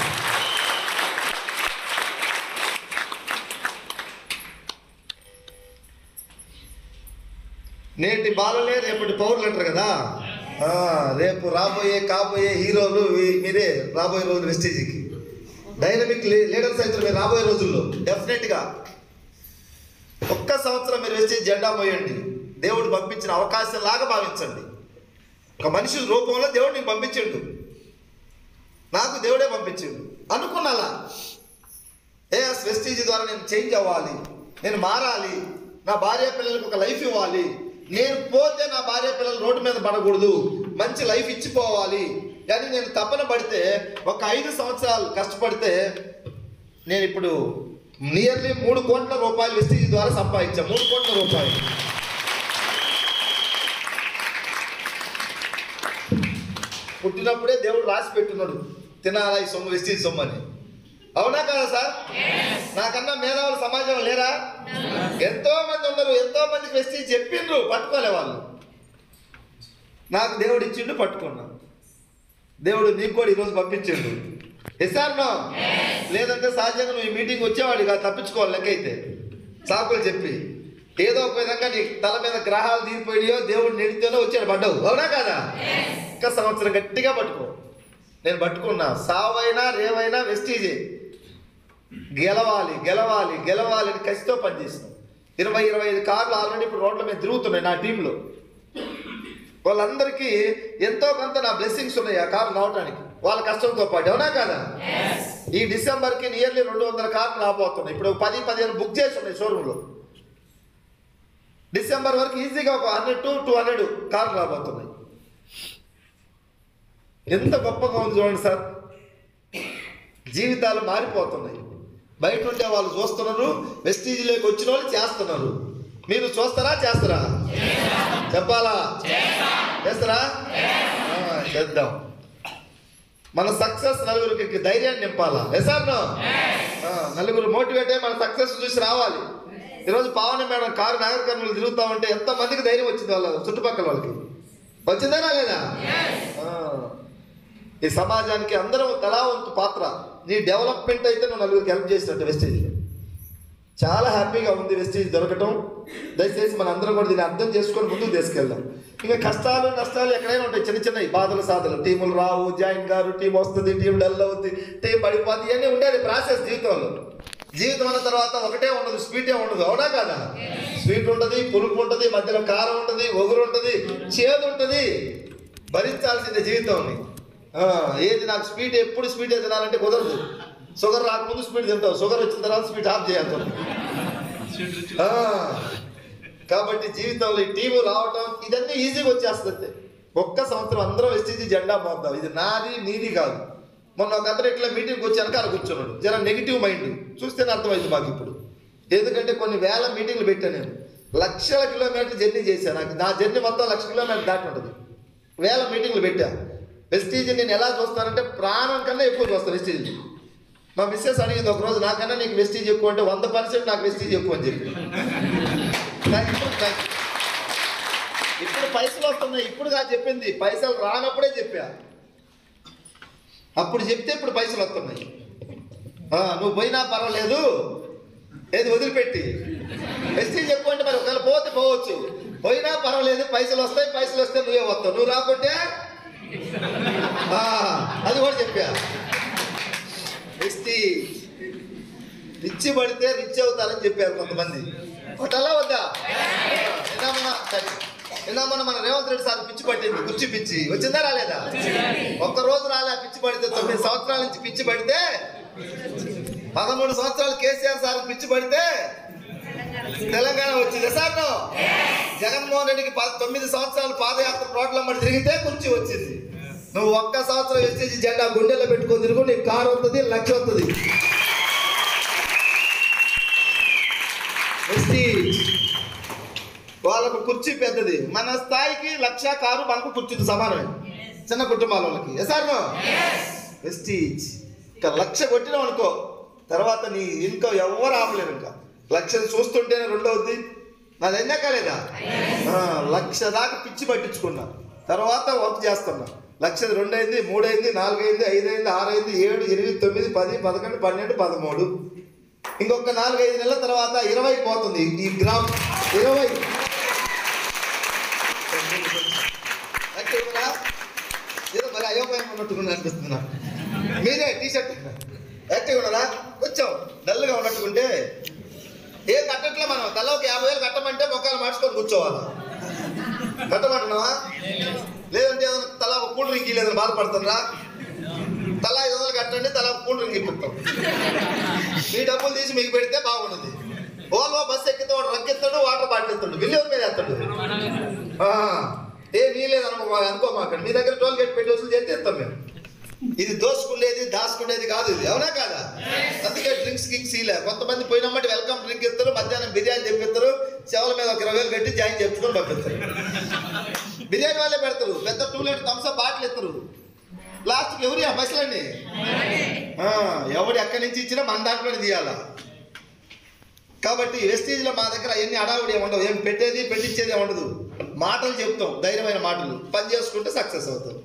నేటి బాలలే రేపటి పౌరులు అంటారు కదా. రేపు కాబోయే హీరోలు మీరే రాబోయే రోజులు వెస్టీజీకి. డైనమిక్ లీడర్స్ అయితే మీరు రాబోయే రోజుల్లో డెఫినెట్గా 1 సంవత్సరం మీరు వెస్టీజీ జెండా పోయండి. దేవుడు పంపించిన అవకాశం లాగా భావించండి. ఒక మనిషి రూపంలో దేవుడు నీకు పంపించిండు, నాకు దేవుడే పంపించిండు అనుకున్నాలా. వెస్టీజీ ద్వారా నేను చేంజ్ అవ్వాలి, నేను మారాలి, నా భార్య పిల్లలకు ఒక లైఫ్ ఇవ్వాలి, నేను పోతే నా భార్య పిల్లలు రోడ్డు మీద పడకూడదు, మంచి లైఫ్ ఇచ్చిపోవాలి కానీ నేను తపన పడితే ఒక 5 సంవత్సరాలు కష్టపడితే నేను ఇప్పుడు నియర్లీ 3 కోట్ల రూపాయలు వెస్టీజీ ద్వారా సంపాదించా. 3 కోట్ల రూపాయలు. పుట్టినప్పుడే దేవుడు రాసి పెట్టున్నాడు తినాలా ఈ సొమ్ము, వెస్టీజీ సొమ్ము అని. అవునా కదా సార్? నాకన్నా మేధావులు సమాజంలో లేరా? ఎంతో మంది ఉన్నారు, ఎంతో మందికి వెస్టీజీ చెప్పిండ్రు, పట్టుకోలే వాళ్ళు. నాకు దేవుడు ఇచ్చిండు, పట్టుకున్నా. దేవుడు నీకు కూడా ఈరోజు పంపించిండు. ఎస్ఆర్నో లేదంటే సహజంగా నువ్వు ఈ మీటింగ్ వచ్చేవాడు కాదు, తప్పించుకోవాలి. లెక్క అయితే సాకులు చెప్పి ఏదో ఒక విధంగా నీ తల మీద గ్రహాలు దిగిపోయాయో దేవుడు నెడితేనో వచ్చాడు, పడ్డావు. అవునా కదా? 1 సంవత్సరం గట్టిగా పట్టుకో. నేను పట్టుకున్నా. సావైనా రేవైనా వెస్టీజీ గెలవాలి గెలవాలి గెలవాలి అని కసితో పనిచేసినాం. 20-25 కార్లు ఆల్రెడీ ఇప్పుడు రోడ్ల మీద తిరుగుతున్నాయి నా టీంలో. వాళ్ళందరికీ ఎంతో కొంత నా బ్లెస్సింగ్స్ ఉన్నాయి ఆ కార్లు రావడానికి, వాళ్ళ కష్టంతో పాటు. అవునా కదా? ఈ డిసెంబర్కి నియర్లీ 200 కార్లు రాబోతున్నాయి. ఇప్పుడు 10-15 బుక్ చేసి ఉన్నాయి షోరూంలో. డిసెంబర్ వరకు ఈజీగా ఒక 100-200 కార్లు రాబోతున్నాయి. ఎంత గొప్పగా ఉంది చూడండి సార్. జీవితాలు మారిపోతున్నాయి. బయట ఉండే వాళ్ళు చూస్తున్నారు, వెస్టీజీలోకి వచ్చిన వాళ్ళు చేస్తున్నారు. మీరు చూస్తారా చేస్తారా? చెప్పాలా? చేస్తారా? చేద్దాం. మన సక్సెస్ నలుగురికి ధైర్యాన్ని నింపాలా. ఎసార్నో నలుగురు మోటివేట్ అయ్యి మన సక్సెస్ చూసి రావాలి. ఈరోజు పావని మేడం కారు నాగర్ కర్నూలు తిరుగుతా ఉంటే ఎంతమందికి ధైర్యం వచ్చింది వాళ్ళ చుట్టుపక్కల వాళ్ళకి. వచ్చిందేనా లేదా? ఈ సమాజానికి అందరం తలా వంతు పాత్ర. నీ డెవలప్మెంట్ అయితే నువ్వు నలుగురికి హెల్ప్ చేసినట్టు వెస్టీజీలో. చాలా హ్యాపీగా ఉంది వెస్టీజీ దొరకటం. దయచేసి మన అందరం కూడా దీన్ని అర్థం చేసుకొని ముందుకు తీసుకెళ్దాం. ఇంకా కష్టాలు నష్టాలు ఎక్కడైనా ఉంటాయి, చిన్న చిన్నవి బాధలు సాధలు. టీములు రావు, జాయిన్ గారు, టీం వస్తుంది, టీం డల్ అవుతుంది, టీం పడిపోతుంది, ఇవన్నీ ఉండేది ప్రాసెస్ జీవితంలో. జీవితం అన్న తర్వాత ఒకటే ఉండదు, స్వీటే ఉండదు. అవునా కదా? స్వీట్ ఉంటుంది, పులుపు ఉంటుంది, మధ్యలో కారం ఉంటుంది, ఒగురు ఉంటుంది, చేదు ఉంటుంది. భరించాల్సిందే జీవితం. ఏది నాకు స్వీట్ ఎప్పుడు స్వీట్ తినాలంటే కుదరదు. షుగర్ రాకముందు స్వీట్ తింటావు, షుగర్ వచ్చిన తర్వాత స్వీట్ ఆఫ్ చేయాల్సి ఉంటుంది. కాబట్టి జీవితంలో ఈ టీము రావటం ఇదన్నీ ఈజీగా వచ్చేస్తుంది. 1 సంవత్సరం అందరం వెస్టీజీ జెండా మోద్దాం. ఇది నాది నీది కాదు. మొన్న ఒక అతను ఇట్లా మీటింగ్కి వచ్చాక అలా కూర్చున్నాడు. జర నెగిటివ్ మైండ్ చూస్తేనే అర్థమైంది మాకు ఇప్పుడు. ఎందుకంటే కొన్ని వేల మీటింగ్లు పెట్టాను నేను. లక్షల కిలోమీటర్లు జర్నీ చేశాను. నా జర్నీ మొత్తం 1,00,000 కిలోమీటర్లు దాటి ఉంటుంది. వేల మీటింగ్లు పెట్టా. వెస్టీజీ నేను ఎలా చూస్తానంటే ప్రాణం కన్నా ఎక్కువ చూస్తాను వెస్టీజీ. మా మిస్సెస్ అడిగింది ఒకరోజు, నాకన్నా నీకు వెస్టీజీ ఎక్కువ అంటే 100% నాకు వెస్టీజీ ఎక్కువ అని చెప్పి. ఇప్పుడు పైసలు వస్తున్నాయి. ఇప్పుడుగా చెప్పింది, పైసలు రానప్పుడే చెప్పా. అప్పుడు చెప్తే ఇప్పుడు పైసలు వస్తున్నాయి. నువ్వు పోయినా పర్వాలేదు, ఏది వదిలిపెట్టి. వెస్టీజీ ఎక్కువ అంటే మరి ఒకవేళ పోతే పోవచ్చు, పోయినా పర్వాలేదు, పైసలు వస్తాయి, పైసలు వస్తే నువ్వే వస్తావు, నువ్వు రాకుంటే అది కూడా చెప్పా. రిచ్ పడితే రిచ్ అవుతారని చెప్పారు కొంతమంది. ఒకటి అలా వద్దా? నిన్న మన రేవంత్ రెడ్డి సార్ పిచ్చి పట్టింది, కుర్చీ పిచ్చి. వచ్చిందా రాలేదా? ఒక్కరోజు రాలే. పిచ్చి పడితే 9 సంవత్సరాల నుంచి పిచ్చి పడితే, 13 సంవత్సరాలు కేసీఆర్ సార్ పిచ్చి పడితే తెలంగాణ వచ్చింది సార్. జగన్మోహన్ రెడ్డికి 9 సంవత్సరాలు పాదయాత్ర రోడ్లమ్మడి తిరిగితే కుర్చీ వచ్చింది. నువ్వు 1 సంవత్సరం వెస్టీజీ జెండా గుండెల్లో పెట్టుకొని తిరుగు, నీకు కారు వస్తుంది, 1 లక్ష వస్తుంది. వెస్టీజ్ వాళ్ళకు కుర్చీ పెద్దది, మన స్థాయికి 1 లక్ష కారు మనకు కుర్చీతో సమానమే. చిన్న కుటుంబాల వాళ్ళకి ఎసార్నో వెస్టీజ్. ఇంకా 1,00,000 కొట్టినావు అనుకో, తర్వాత నీ ఇంకా ఎవరు ఆపలేరు. ఇంకా 1,00,000 చూస్తుంటేనే రెండవది నాది అయినా కాలేదా? 1,00,000 దాకా పిచ్చి పట్టించుకున్నా, తర్వాత వర్క్ చేస్తున్నా. 1,00,000 2 అయింది, 3 అయింది, 4 అయింది, 5 అయింది, 6 అయింది, 7, 8, 9, 10, 11, 12, 13. ఇంకొక 4-5 నెలల తర్వాత 20 పోతుంది. ఈ గ్రామ్ 20 ఏదో మరి అయోమయం ఉన్నట్టుగా అనిపిస్తుంది నాకు. మీరే టీషర్ట్ యాక్టివ్ ఉన్నారా? కొంచెం డల్గా ఉన్నట్టుకుంటే ఏం కట్టట్లే. మనం తలకి 50,000 కట్టమంటే మొక్కలు మార్చుకొని కూర్చోవాలా? కట్టమంటున్నావా? లేదంటే ఏదైనా తల ఒక కూల్ డ్రింక్ లేదని బాధపడుతుందా? తల 500 కట్టండి, తల ఒక కూల్ డ్రింక్ ఇప్పిస్తాం. మీ డబ్బులు తీసి మీకు పెడితే బాగుంటుంది. ఓల్వో బస్సు ఎక్కితే వాడు రగ్గెత్తాడు, వాటర్ బాటిల్ ఎత్తాడు, బిల్లు ఎవరి మీద ఎత్తాడు. ఏ నీలేదు అనుకోమాకండి. మీ దగ్గర టోల్ గేట్ పెట్టి వసూలు చేస్తే ఎత్తాం మేము. ఇది దోసుకునేది దాచుకునేది కాదు ఇది, అవునా కాదా? అందుకే డ్రింక్స్ కింగ్స్ ఇలా కొంతమంది పోయినమ్మటి వెల్కమ్ డ్రింక్ ఇస్తారు, మధ్యాహ్నం బిర్యానీ తెప్పిస్తారు, చెవుల మీద ఒక 20,000 కట్టి జాయిన్ చెప్పుకొని పంపిస్తారు. బిర్యానీ వాళ్ళే పెడతారు, పెద్ద 2 లీటర్ థమ్సప్ బాటిల్ ఇస్తారు. లాస్ట్కి ఎవరి ఆ పైసలండి? ఎవడు ఎక్కడి నుంచి ఇచ్చినా మన దాంట్లోనే తీయాలా. కాబట్టి వెస్టీజ్లో మా దగ్గర అవన్నీ అడావుడి ఉండవు, ఏం పెట్టేది పెట్టించేది ఉండదు. మాటలు చెప్తాం, ధైర్యమైన మాటలు, పని చేసుకుంటే సక్సెస్ అవుతాం.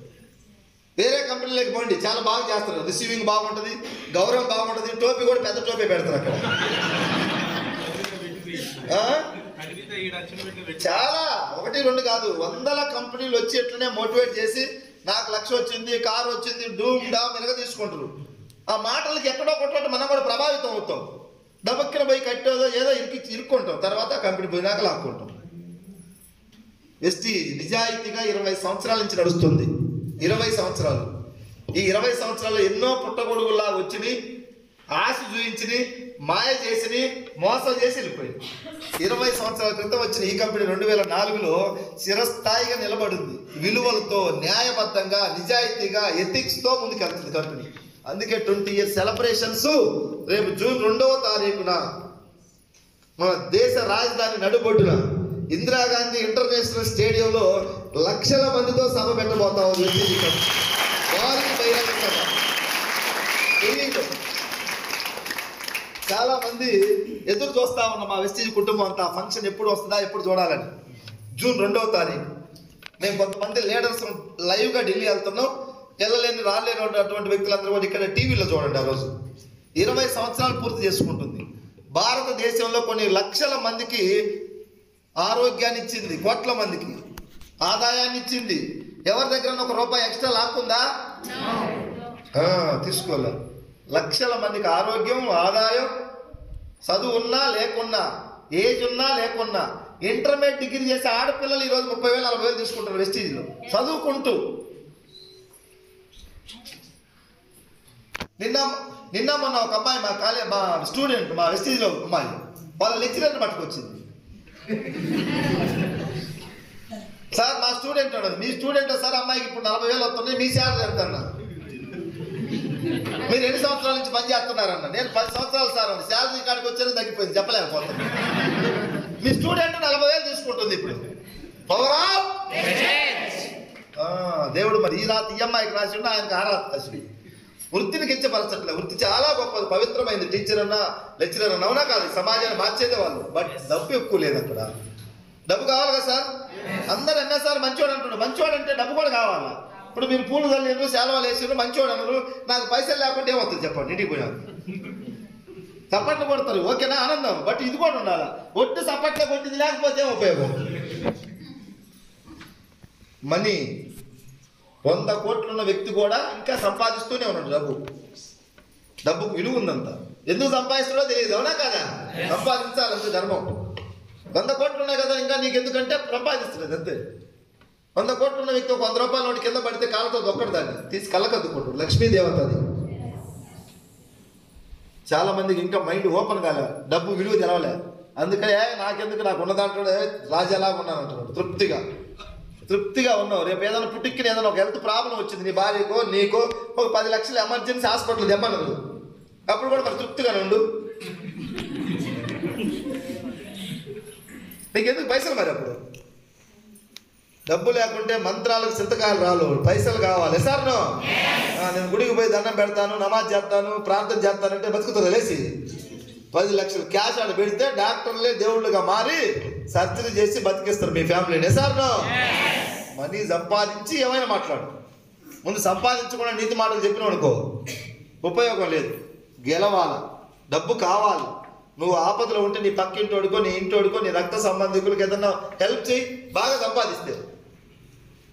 వేరే కంపెనీలోకి పోండి, చాలా బాగా చేస్తారు, రిసీవింగ్ బాగుంటుంది, గౌరవం బాగుంటుంది, టోపీ కూడా పెద్ద టోపీ పెడతారు అక్కడ. చాలా 1, 2 కాదు, 100 కంపెనీలు వచ్చి ఎట్లనే మోటివేట్ చేసి నాకు 1,00,000 వచ్చింది, కారు వచ్చింది, డూమ్ డామ్ ఎనగ తీసుకుంటారు. ఆ మాటలకి ఎక్కడో కొట్టడం మనం కూడా ప్రభావితం అవుతాం. దబక్కిన పోయి కట్టేదో ఏదో ఇరుక్కుంటాం, తర్వాత కంపెనీ పోయినాక లాక్కుంటాం. వెస్టీజ్ నిజాయితీగా 20 సంవత్సరాల నుంచి నడుస్తుంది. 20 సంవత్సరాలు. ఈ 20 సంవత్సరాల్లో ఎన్నో పుట్టగొడుగులా వచ్చినాయి, ఆశ చూయించిని, మాయ చేసిని, మోసం చేసి వెళ్ళిపోయింది. 20 సంవత్సరాల క్రితం వచ్చిన ఈ కంపెనీ 2004లో చిరస్థాయిగా నిలబడింది. విలువలతో, న్యాయబద్ధంగా, నిజాయితీగా, ఎథిక్స్తో ముందుకెళ్తుంది కంపెనీ. అందుకే 20 ఇయర్స్ సెలబ్రేషన్స్ రేపు జూన్ 2వ తారీఖున మన దేశ రాజధాని నడుబొడ్డున ఇందిరాగాంధీ ఇంటర్నేషనల్ స్టేడియంలో 1,00,000 మందితో సభ పెట్టబోతాం. చాలా మంది ఎదురు చూస్తా ఉన్నాం మా వెస్టీజ్ కుటుంబం అంతా, ఫంక్షన్ ఎప్పుడు వస్తుందా, ఎప్పుడు చూడాలని. జూన్ 2వ తారీఖు మేము కొంతమంది లీడర్స్ లైవ్గా ఢిల్లీ వెళ్తున్నాం. వెళ్ళలేని రాలేని అటువంటి వ్యక్తులందరూ కూడా ఇక్కడ టీవీలో చూడండి. ఆ రోజు 20 సంవత్సరాలు పూర్తి చేసుకుంటుంది. భారతదేశంలో కొన్ని 1,00,000 మందికి ఆరోగ్యాన్ని ఇచ్చింది, కోట్ల మందికి ఆదాయాన్ని ఇచ్చింది. ఎవరి దగ్గర ₹1 ఎక్స్ట్రా లాక్కుందా? తీసుకోలే. 1,00,000 మందికి ఆరోగ్యం, ఆదాయం, చదువు ఉన్నా లేకున్నా, ఏజ్ ఉన్నా లేకున్నా, ఇంటర్మీడియట్ డిగ్రీ చేసే ఆడపిల్లలు ఈరోజు 30,000, 40,000 తీసుకుంటారు వెస్టీజ్లో చదువుకుంటూ. నిన్న మొన్న ఒక అమ్మాయి మా స్టూడెంట్, మా వెస్టీజ్లో అమ్మాయి వాళ్ళ లెక్చరర్ని పట్టుకొచ్చింది. సార్ మా స్టూడెంట్ అన్నది, మీ స్టూడెంట్ సార్, అమ్మాయికి ఇప్పుడు 40,000 వస్తున్నాయి, మీ శాలరీ ఎంత అన్నా? మీరు 2 సంవత్సరాల నుంచి పని చేస్తున్నారన్న. నేను 10 సంవత్సరాలు సార్ అన్న. శాలరీ కాడికి వచ్చేది తగ్గిపోయింది, చెప్పలేకపోతాను. మీ స్టూడెంట్ 40,000 తీసుకుంటుంది ఇప్పుడు. పవరా దేవుడు మరి ఈ అమ్మాయికి రాసి ఉండి ఆయనకు రాసి వృత్తిని కించపరచట్లే. వృత్తి చాలా గొప్పది, పవిత్రమైంది. టీచర్ అన్నా, లెక్చరర్ అన్నా, అవునా కాదు? సమాజాన్ని మార్చేదే వాళ్ళు. బట్ డబ్బు ఎక్కువ లేదు అక్కడ. డబ్బు కావాలి కదా సార్? అందరు ఎన్నేసారి మంచివాడు అంటున్నారు. మంచివాడు అంటే డబ్బు కూడా కావాలా? ఇప్పుడు మీరు పూలు చల్లిరు, శాలవాలు వేసారు, మంచివాడు అన్నారు. నాకు పైసలు లేకుండా ఏమవుతుంది చెప్పండి? ఇంటికి పోయినారు చప్పట్లు కొడతారు, ఓకేనా, ఆనందం. బట్ ఇది కూడా ఉండాలా? ఒట్టి చప్పట్లే కొట్టింది లేకపోతే ఉపయోగం. మనీ 100 కోట్లున్న వ్యక్తి కూడా ఇంకా సంపాదిస్తూనే ఉన్నాడు. డబ్బుకు విలువ ఉందంత. ఎందుకు సంపాదిస్తాడో తెలియదు, అవునా కదా? సంపాదించాలంటే ధర్మం. 100 కోట్లు ఉన్నాయి కదా, ఇంకా నీకు ఎందుకంటే సంపాదిస్తున్నది అంతే. 100 కోట్లు ఉన్న వ్యక్తి ఒక ₹100 నోటి కింద పడితే కాళ్ళతో దొక్కడు, దాన్ని తీసి కళ్ళకద్దుకుంటాడు. లక్ష్మీదేవత అది. చాలా మందికి ఇంకా మైండ్ ఓపెన్ కాలే, డబ్బు విలువ తెలవలే. అందుకనే నాకెందుకు, నాకు ఉన్న దాంట్లో రాజాలాగా ఉన్నాను అంటున్నాడు. తృప్తిగా ఉన్నావు. రేపు ఏదైనా పుట్టిక్కిన ఏదైనా ఒక హెల్త్ ప్రాబ్లం వచ్చింది నీ భార్యకో నీకో, ఒక 10 లక్షలు ఎమర్జెన్సీ హాస్పిటల్ తెమ్మన్నారు, అప్పుడు కూడా మరి తృప్తిగానే ఉండు. నీకు ఎందుకు పైసలు మరి? అప్పుడు డబ్బు లేకుంటే మంత్రాలకు చింతకాయలు రాలు, పైసలు కావాలి. సార్ను నేను గుడికి పోయి దండం పెడతాను, నమాజ్ చేస్తాను, ప్రార్థన చేస్తానంటే బతుకుతుంది లేచి 10 లక్షలు క్యాష్ ఆడ పెడితే డాక్టర్లే దేవుళ్ళుగా మారి సర్జరీ చేసి బతికిస్తారు మీ ఫ్యామిలీని. సార్ను మనీ సంపాదించి ఏమైనా మాట్లాడు, ముందు సంపాదించకుండా నీతి మాటలు చెప్పినావు అనుకో ఉపయోగం లేదు. గెలవాల, డబ్బు కావాలి. నువ్వు ఆపదలో ఉంటే నీ పక్కింటోడుకో, నీ ఇంటోడుకో, నీ రక్త సంబంధికులకు ఏదన్నా హెల్ప్ చేయి, బాగా సంపాదిస్తే.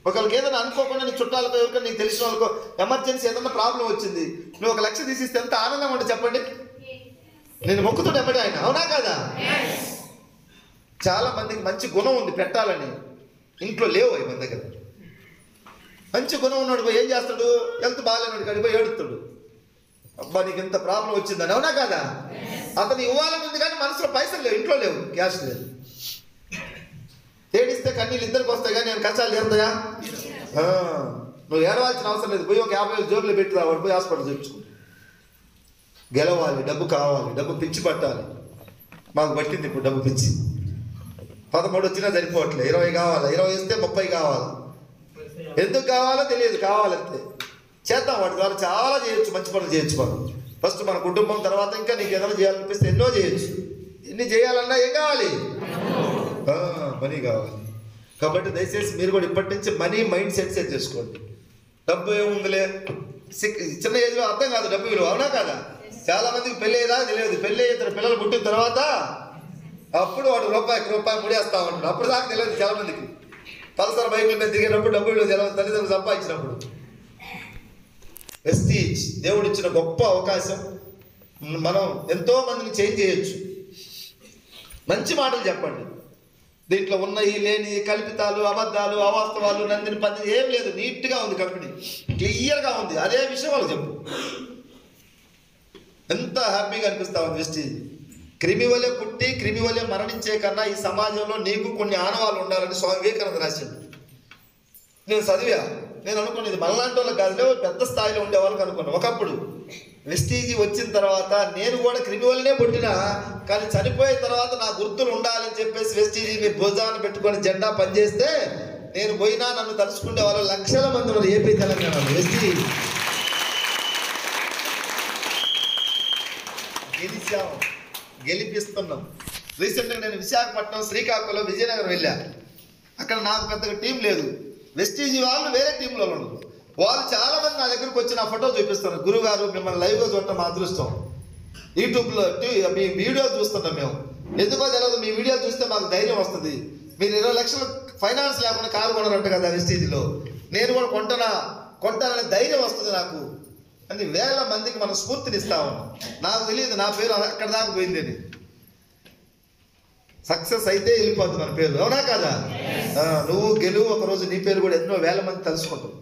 ఒకరికి ఏదైనా అనుకోకుండా నీ చుట్టాలతో ఎవరికో నీకు తెలిసిన వాళ్ళకో ఎమర్జెన్సీ ఏదన్నా ప్రాబ్లం వచ్చింది, నువ్వు 1 లక్ష తీసిస్తే ఎంత ఆనందం ఉంటుంది చెప్పండి. నేను మొక్కుతుంటే ఎమ్మటి ఆయన, అవునా కదా? చాలా మందికి మంచి గుణం ఉంది పెట్టాలని, ఇంట్లో లేవు అవి మన దగ్గర. మంచి గుణం ఉన్నాడు పోయి ఏం చేస్తాడు, హెల్త్ బాగాలేనాడు కాడికి పోయి ఏడుస్తాడు, అబ్బా నీకు ఇంత ప్రాబ్లం వచ్చిందని, అవునా కదా? అతను ఇవ్వాలని ఉంది కానీ మనసులో పైసలు లేవు, ఇంట్లో లేవు, క్యాష్ లేదు. ఏడిస్తే కన్నీళ్ళు ఇద్దరికి వస్తాయి కానీ నేను కష్టాలు తీరుతాయా? నువ్వు ఏడవాల్సిన అవసరం లేదు, పోయి ఒక 50,000 జోబులు పెట్టి రావాడు, పోయి హాస్పిటల్ చూపించుకో. గెలవాలి, డబ్బు కావాలి, డబ్బు పిచ్చి పట్టాలి. మాకు పట్టింది ఇప్పుడు డబ్బు పిచ్చి. 13 వచ్చినా సరిపోవట్లే, 20 కావాలి, 20 వస్తే 30 కావాలి. ఎందుకు కావాలో తెలియదు, కావాలంతే. చేద్దాం, వాటి ద్వారా చాలా చేయొచ్చు, మంచి పనులు చేయొచ్చు. మనం ఫస్ట్ మన కుటుంబం, తర్వాత ఇంకా నీకు ఏదైనా చేయాలనిపిస్తే ఎన్నో చేయొచ్చు. ఎన్ని చేయాలన్నా ఏం కావాలి? మనీ కావాలి. కాబట్టి దయచేసి మీరు కూడా ఇప్పటి నుంచి మనీ మైండ్ సెట్ చేసుకోండి. డబ్బు ఏముందిలే, చిన్న ఏజ్లో అర్థం కాదు డబ్బు విలువ, అవునా కదా? చాలా మందికి పెళ్ళి అయ్యేదా తెలియదు. పెళ్ళి ఇద్దరు పిల్లలు పుట్టిన తర్వాత అప్పుడు వాడు రూపాయి ముడేస్తా ఉంటాడు. అప్పుడు దాకా తెలియదు చాలా మందికి. పల్సర్ బైకుల మీద దిగేటప్పుడు డబ్బు విలువ తెలియదు, తల్లిదండ్రులు సంపాదించినప్పుడు. వెస్టీజ్ దేవుడు ఇచ్చిన గొప్ప అవకాశం. మనం ఎంతో మందిని చేంజ్ చేయొచ్చు. మంచి మాటలు చెప్పండి. దీంట్లో ఉన్నాయి లేని కల్పితాలు, అబద్ధాలు, అవాస్తవాలు, నందిని పద్ధతి ఏం లేదు. నీట్గా ఉంది, కంపెనీ క్లియర్గా ఉంది. అదే విషయం వాళ్ళు చెప్పు. ఎంత హ్యాపీగా అనిపిస్తా ఉంది వెస్టీజ్. క్రిమి వలె పుట్టి క్రిమి వలె మరణించే కన్నా ఈ సమాజంలో నీకు కొన్ని ఆనవాళ్ళు ఉండాలని స్వామి వివేకానంద రాశాడు. నేను చదివా, నేను అనుకున్నది మనలాంటి వాళ్ళకి కాదులే, పెద్ద స్థాయిలో ఉండే వాళ్ళకి అనుకున్నాను. ఒకప్పుడు వెస్టీజీ వచ్చిన తర్వాత నేను కూడా క్రిమి వల్లనే పుట్టినా, కానీ చనిపోయిన తర్వాత నా గుర్తులు ఉండాలని చెప్పేసి వెస్టీజీని భుజాన్ని పెట్టుకొని జెండా పనిచేస్తే నేను పోయినా నన్ను తలుచుకునే వాళ్ళు లక్షల మంది ఉన్నారు ఏపీ తెలంగాణ. వెస్టీజీ గెలిచాము, గెలిపిస్తున్నాం. రీసెంట్గా నేను విశాఖపట్నం, శ్రీకాకుళం, విజయనగరం వెళ్ళా. అక్కడ నాకు పెద్దగా టీం లేదు. వెస్టీజీ వాళ్ళు వేరే టీంలో ఉన్నారు. వాళ్ళు చాలా మంది నా దగ్గరకు వచ్చి నా ఫోటో చూపిస్తారు. గురుగారు మిమ్మల్ని లైవ్గా చూడటం మా అదృష్టం. యూట్యూబ్లో మీ వీడియో చూస్తున్నాం మేము. ఎందుకో తెలియదు, మీ వీడియో చూస్తే మాకు ధైర్యం వస్తుంది. మీరు 20 లక్షలు ఫైనాన్స్ లేకుండా కారు కొనరంట కదా వెస్టీజీలో, నేను కూడా కొంటాననే ధైర్యం వస్తుంది నాకు అని వేల మందికి మనం స్ఫూర్తినిస్తాము. నాకు తెలియదు నా పేరు అక్కడ దాకా పోయిందని. సక్సెస్ అయితే వెళ్ళిపోద్ది మన పేరు, అవునా కదా? నువ్వు గెలువు, ఒకరోజు నీ పేరు కూడా ఎన్నో వేల మంది తెలుసుకుంటావు.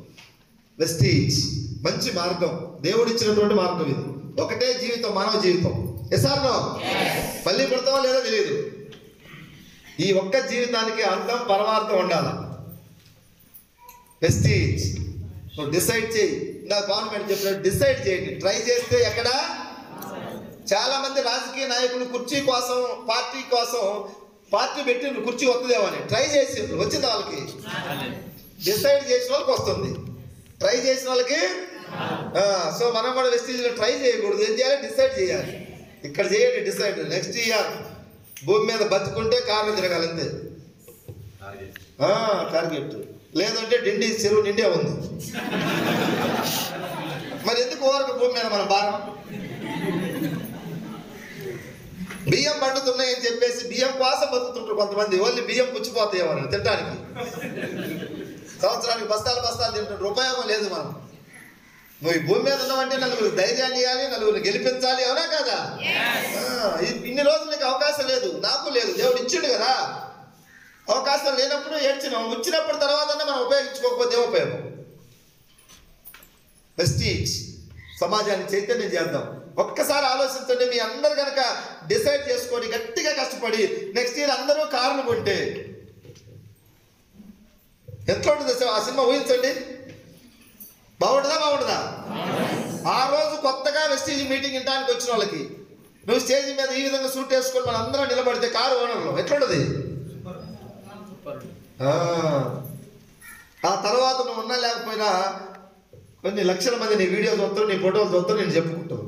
వెస్టీజ్ మంచి మార్గం, దేవుడు ఇచ్చినటువంటి మార్గం ఇది. ఒకటే జీవితం, మానవ జీవితం. ఎసార్నో మళ్ళీ పుడతావో లేదో తెలియదు. ఈ ఒక్క జీవితానికి అర్థం, పరమార్థం ఉండాలి. వెస్టీజ్ నువ్వు డిసైడ్ చేయి. నాకు గవర్నమెంట్ చెప్పినట్టు డిసైడ్ చేయండి. ట్రై చేస్తే ఎక్కడ చాలా మంది రాజకీయ నాయకులు కుర్చీ కోసం, పార్టీ కోసం పార్టీ పెట్టి కుర్చీ వస్తుందేమని ట్రై చేసి వచ్చింది వాళ్ళకి. డిసైడ్ చేసిన వాళ్ళకి వస్తుంది, ట్రై చేసిన వాళ్ళకి. సో మనం కూడా వెస్టీజ్లో ట్రై చేయకూడదు. ఏం చేయాలి? డిసైడ్ చేయాలి. ఇక్కడ చేయండి డిసైడ్. నెక్స్ట్ ఇయర్ భూమి మీద బతుకుంటే కార్లు తిరగాలంతే, టార్గెట్. లేదంటే డిండి చెరువు నిండే ఉంది. మరి ఎందుకు ఓరకు భూమి మీద మన భారం? బియ్యం పండుతున్నాయని చెప్పేసి బియ్యం కోసం బతుకుతుంటారు కొంతమంది. ఓన్లీ బియ్యం పుచ్చిపోతాయేమని తినడానికి. సంవత్సరానికి బస్తాలు తింటుంటారు, ఉపయోగం లేదు. మనం నువ్వు ఈ భూమి మీద ఉన్నావంటే నలుగురు ధైర్యాన్ని ఇవ్వాలి, నలుగురు గెలిపించాలి, అవునా కదా? ఇన్ని రోజులు నీకు అవకాశం లేదు, నాకు లేదు. దేవుడు ఇచ్చిండు కదా. అవకాశం లేనప్పుడు ఏడ్చినాం, వచ్చినప్పుడు తర్వాత మనం ఉపయోగించుకోకపోతే ఉపయోగం. వెస్టీజ్ సమాజాన్ని చైతన్యం చేద్దాం. ఒక్కసారి ఆలోచించండి. మీ అందరు కనుక డిసైడ్ చేసుకొని గట్టిగా కష్టపడి నెక్స్ట్ ఇయర్ అందరూ కార్లు కొంటే ఎట్లా ఉంటుంది ఆ సినిమా ఊహించండి. బాగుంటుందా? ఆ రోజు కొత్తగా వెస్టీజ్ మీటింగ్ వినడానికి వచ్చిన వాళ్ళకి నువ్వు స్టేజ్ మీద ఈ విధంగా సూట్ వేసుకొని మన అందరం నిలబడితే కారు ఓనర్లో ఎట్లుంటుంది? ఆ తర్వాత నువ్వు ఉన్నా లేకపోయినా కొన్ని లక్షల మంది నీ వీడియో చూస్తావు, నీ ఫోటోలు చూస్తావు, నేను చెప్పుకుంటావు.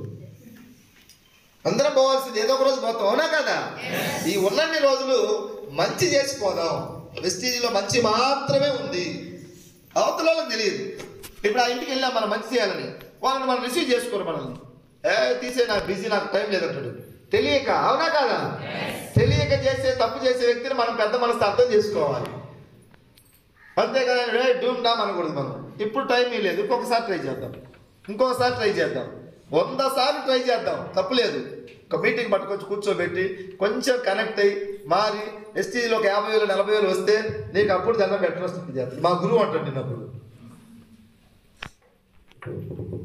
అందరం పోవాల్సింది ఏదో ఒక రోజు పోతాం, అవునా కదా? ఈ ఉన్నన్ని రోజులు మంచి చేసిపోదాం. వెస్టీజ్లో మంచి మాత్రమే ఉంది, అవతల వాళ్ళకి తెలియదు. ఇప్పుడు ఆ ఇంటికి వెళ్ళా మనం మంచి చేయాలని, వాళ్ళని మనం రిసీవ్ చేసుకోరు. మనల్ని తీసే నాకు బిజీ, నాకు టైం లేదంటాడు. తెలియక, అవునా కాదా? తెలియక చేసే తప్పు చేసే వ్యక్తిని మనం పెద్ద మనసు అర్థం చేసుకోవాలి. అంతేకాదు డూమ్ డామ్ అనకూడదు. మనం ఇప్పుడు టైం లేదు, ఇంకొకసారి ట్రై చేద్దాం, ఇంకొకసారి ట్రై చేద్దాం, 100 సార్లు ట్రై చేద్దాం, తప్పులేదు. ఒక మీటింగ్ పట్టుకొచ్చి కూర్చోబెట్టి కొంచెం కనెక్ట్ అయ్యి మారి ఎస్టీలో ఒక 50,000 40,000 వస్తే నీకు అప్పుడు దండం పెట్టడం చేస్తుంది. మా గురువు అంటాడు నిన్నప్పుడు.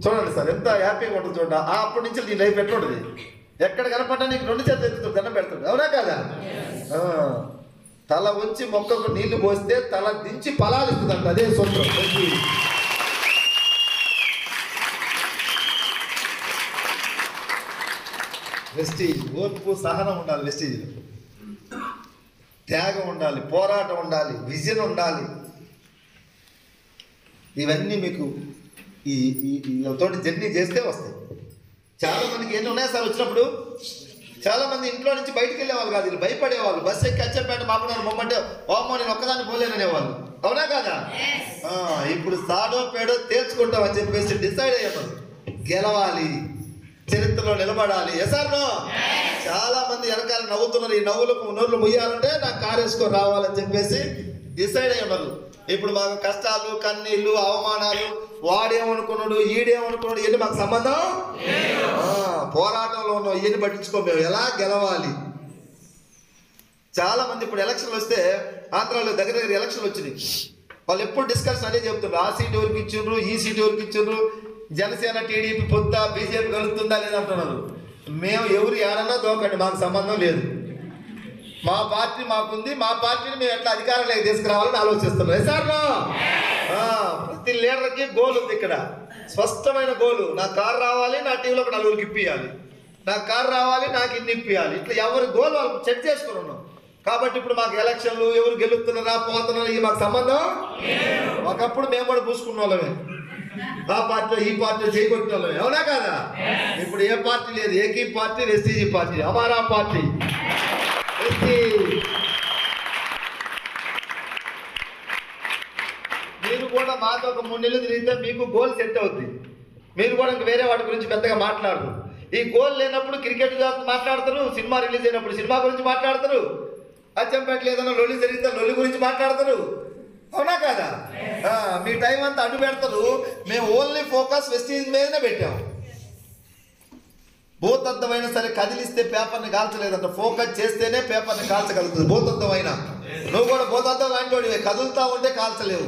చూడండి సార్ ఎంత హ్యాపీగా ఉంటుంది చూడండి. అప్పటి నుంచి నీ లైఫ్ ఎట్లుంటుంది, ఎక్కడ కనపడ్డా నీకు 2 చేతులు ఎత్తుతుంది, దండం పెడుతుంది, అవునా కదా? తల ఉంచి మొక్కకు నీళ్లు పోస్తే తల దించి ఫలాలు ఇస్తుందంట, అదే సూత్రం. వెస్టీజ్ ఓర్పు సహనం ఉండాలి, వెస్టీజ్లో త్యాగం ఉండాలి, పోరాటం ఉండాలి, విజన్ ఉండాలి. ఇవన్నీ మీకు ఈ తోటి జర్నీ చేస్తే వస్తాయి. చాలా మందికి ఎన్ని ఉన్నాయి సార్ వచ్చినప్పుడు, చాలా మంది ఇంట్లో నుంచి బయటికి వెళ్ళేవాళ్ళు కాదు, వీళ్ళు భయపడేవాళ్ళు. బస్సు ఎక్కి అచ్చంపేట మామూలు బొమ్మంటే ఓమ్మో నేను ఒక్కదాన్ని పోలేననేవాళ్ళు, అవునా కాదా? ఇప్పుడు సాడో పేడో తేల్చుకుంటాం అని చెప్పేసి డిసైడ్ అయ్యాము, గెలవాలి, చరిత్రలో నిలబడాలి. ఎసార్నో చాలా మంది వెనకాల నవ్వుతున్నారు, ఈ నవ్వులకు నోర్లు ముయ్యాలంటే నాకు కారు వేసుకొని రావాలని చెప్పేసి డిసైడ్ అయ్యి ఉన్నారు. ఇప్పుడు మాకు కష్టాలు, కన్నీళ్ళు, అవమానాలు, వాడేమనుకున్నాడు, ఈడేమనుకున్నాడు, ఇవన్నీ మాకు సంబంధం. పోరాటంలో ఉన్నాం, ఇవన్నీ పట్టించుకో. మేము ఎలా గెలవాలి. చాలా మంది ఇప్పుడు ఎలక్షన్లు వస్తే, ఆంధ్రాలో దగ్గర ఎలక్షన్లు వచ్చినాయి, వాళ్ళు ఎప్పుడు డిస్కషన్ అదే చెప్తున్నారు. ఆ సీట్ ఎవరికి ఇచ్చిండ్రు, ఈ సీట్ ఎవరికి ఇచ్చిండ్రు, జనసేన టీడీపీ పొత్తా, బీజేపీ కలుగుతుందా లేదంటున్నారు. మేము ఎవరు ఏడన్నా దోకండి, మాకు సంబంధం లేదు. మా పార్టీ మాకుంది, మా పార్టీని మేము ఎట్లా అధికారంలోకి తీసుకురావాలని ఆలోచిస్తున్నాం. సార్లో ప్రతి లీడర్కి గోల్ ఉంది ఇక్కడ, స్పష్టమైన గోలు. నా కారు రావాలి, నా టీంలో ఒక 4 ఇప్పియాలి, నా కారు రావాలి, నాకు ఇన్ని ఇప్పియాలి. ఇట్లా ఎవరి గోల్ వాళ్ళు చెక్ చేసుకుని ఉన్నాం. కాబట్టి ఇప్పుడు మాకు ఎలక్షన్లు, ఎవరు గెలుస్తున్నారా పోతున్నారా ఇవి మాకు సంబంధం. ఒకప్పుడు మేము కూడా పూసుకున్న వాళ్ళమే, ఆ పార్టీలో ఈ పార్టీలో చేయగొట్టిన వాళ్ళమే, అవునా కాదా? ఇప్పుడు ఏ పార్టీ లేదు, ఏకీ పార్టీ, వెస్టీజీ పార్టీ, అమారా పార్టీ. మీరు కూడా మాతో ఒక 3 నెలలు తిరిగితే మీకు గోల్ సెట్ అవుద్ది. మీరు కూడా వేరే వాటి గురించి పెద్దగా మాట్లాడరు. ఈ గోల్ లేనప్పుడు క్రికెట్ మాట్లాడతారు, సినిమా రిలీజ్ అయినప్పుడు సినిమా గురించి మాట్లాడతారు, అచ్చంపేట లేదన్నా లొల్లి జరిగితే లొల్లి గురించి మాట్లాడతారు, అవునా కాదా? మీ టైం అంతా అడ్డు పెడతారు. మేము ఓన్లీ ఫోకస్ వెస్టీజ్ మీదనే పెట్టాము. భూతద్దమైనా సరే కదిలిస్తే పేపర్ని కాల్చలేదంట, ఫోకస్ చేస్తేనే పేపర్ని కాల్చగలుగుతుంది. భూతద్దమైనా నువ్వు కూడా భూతద్దం లాంటి వాడివే, కదులుతా ఉంటే కాల్చలేవు.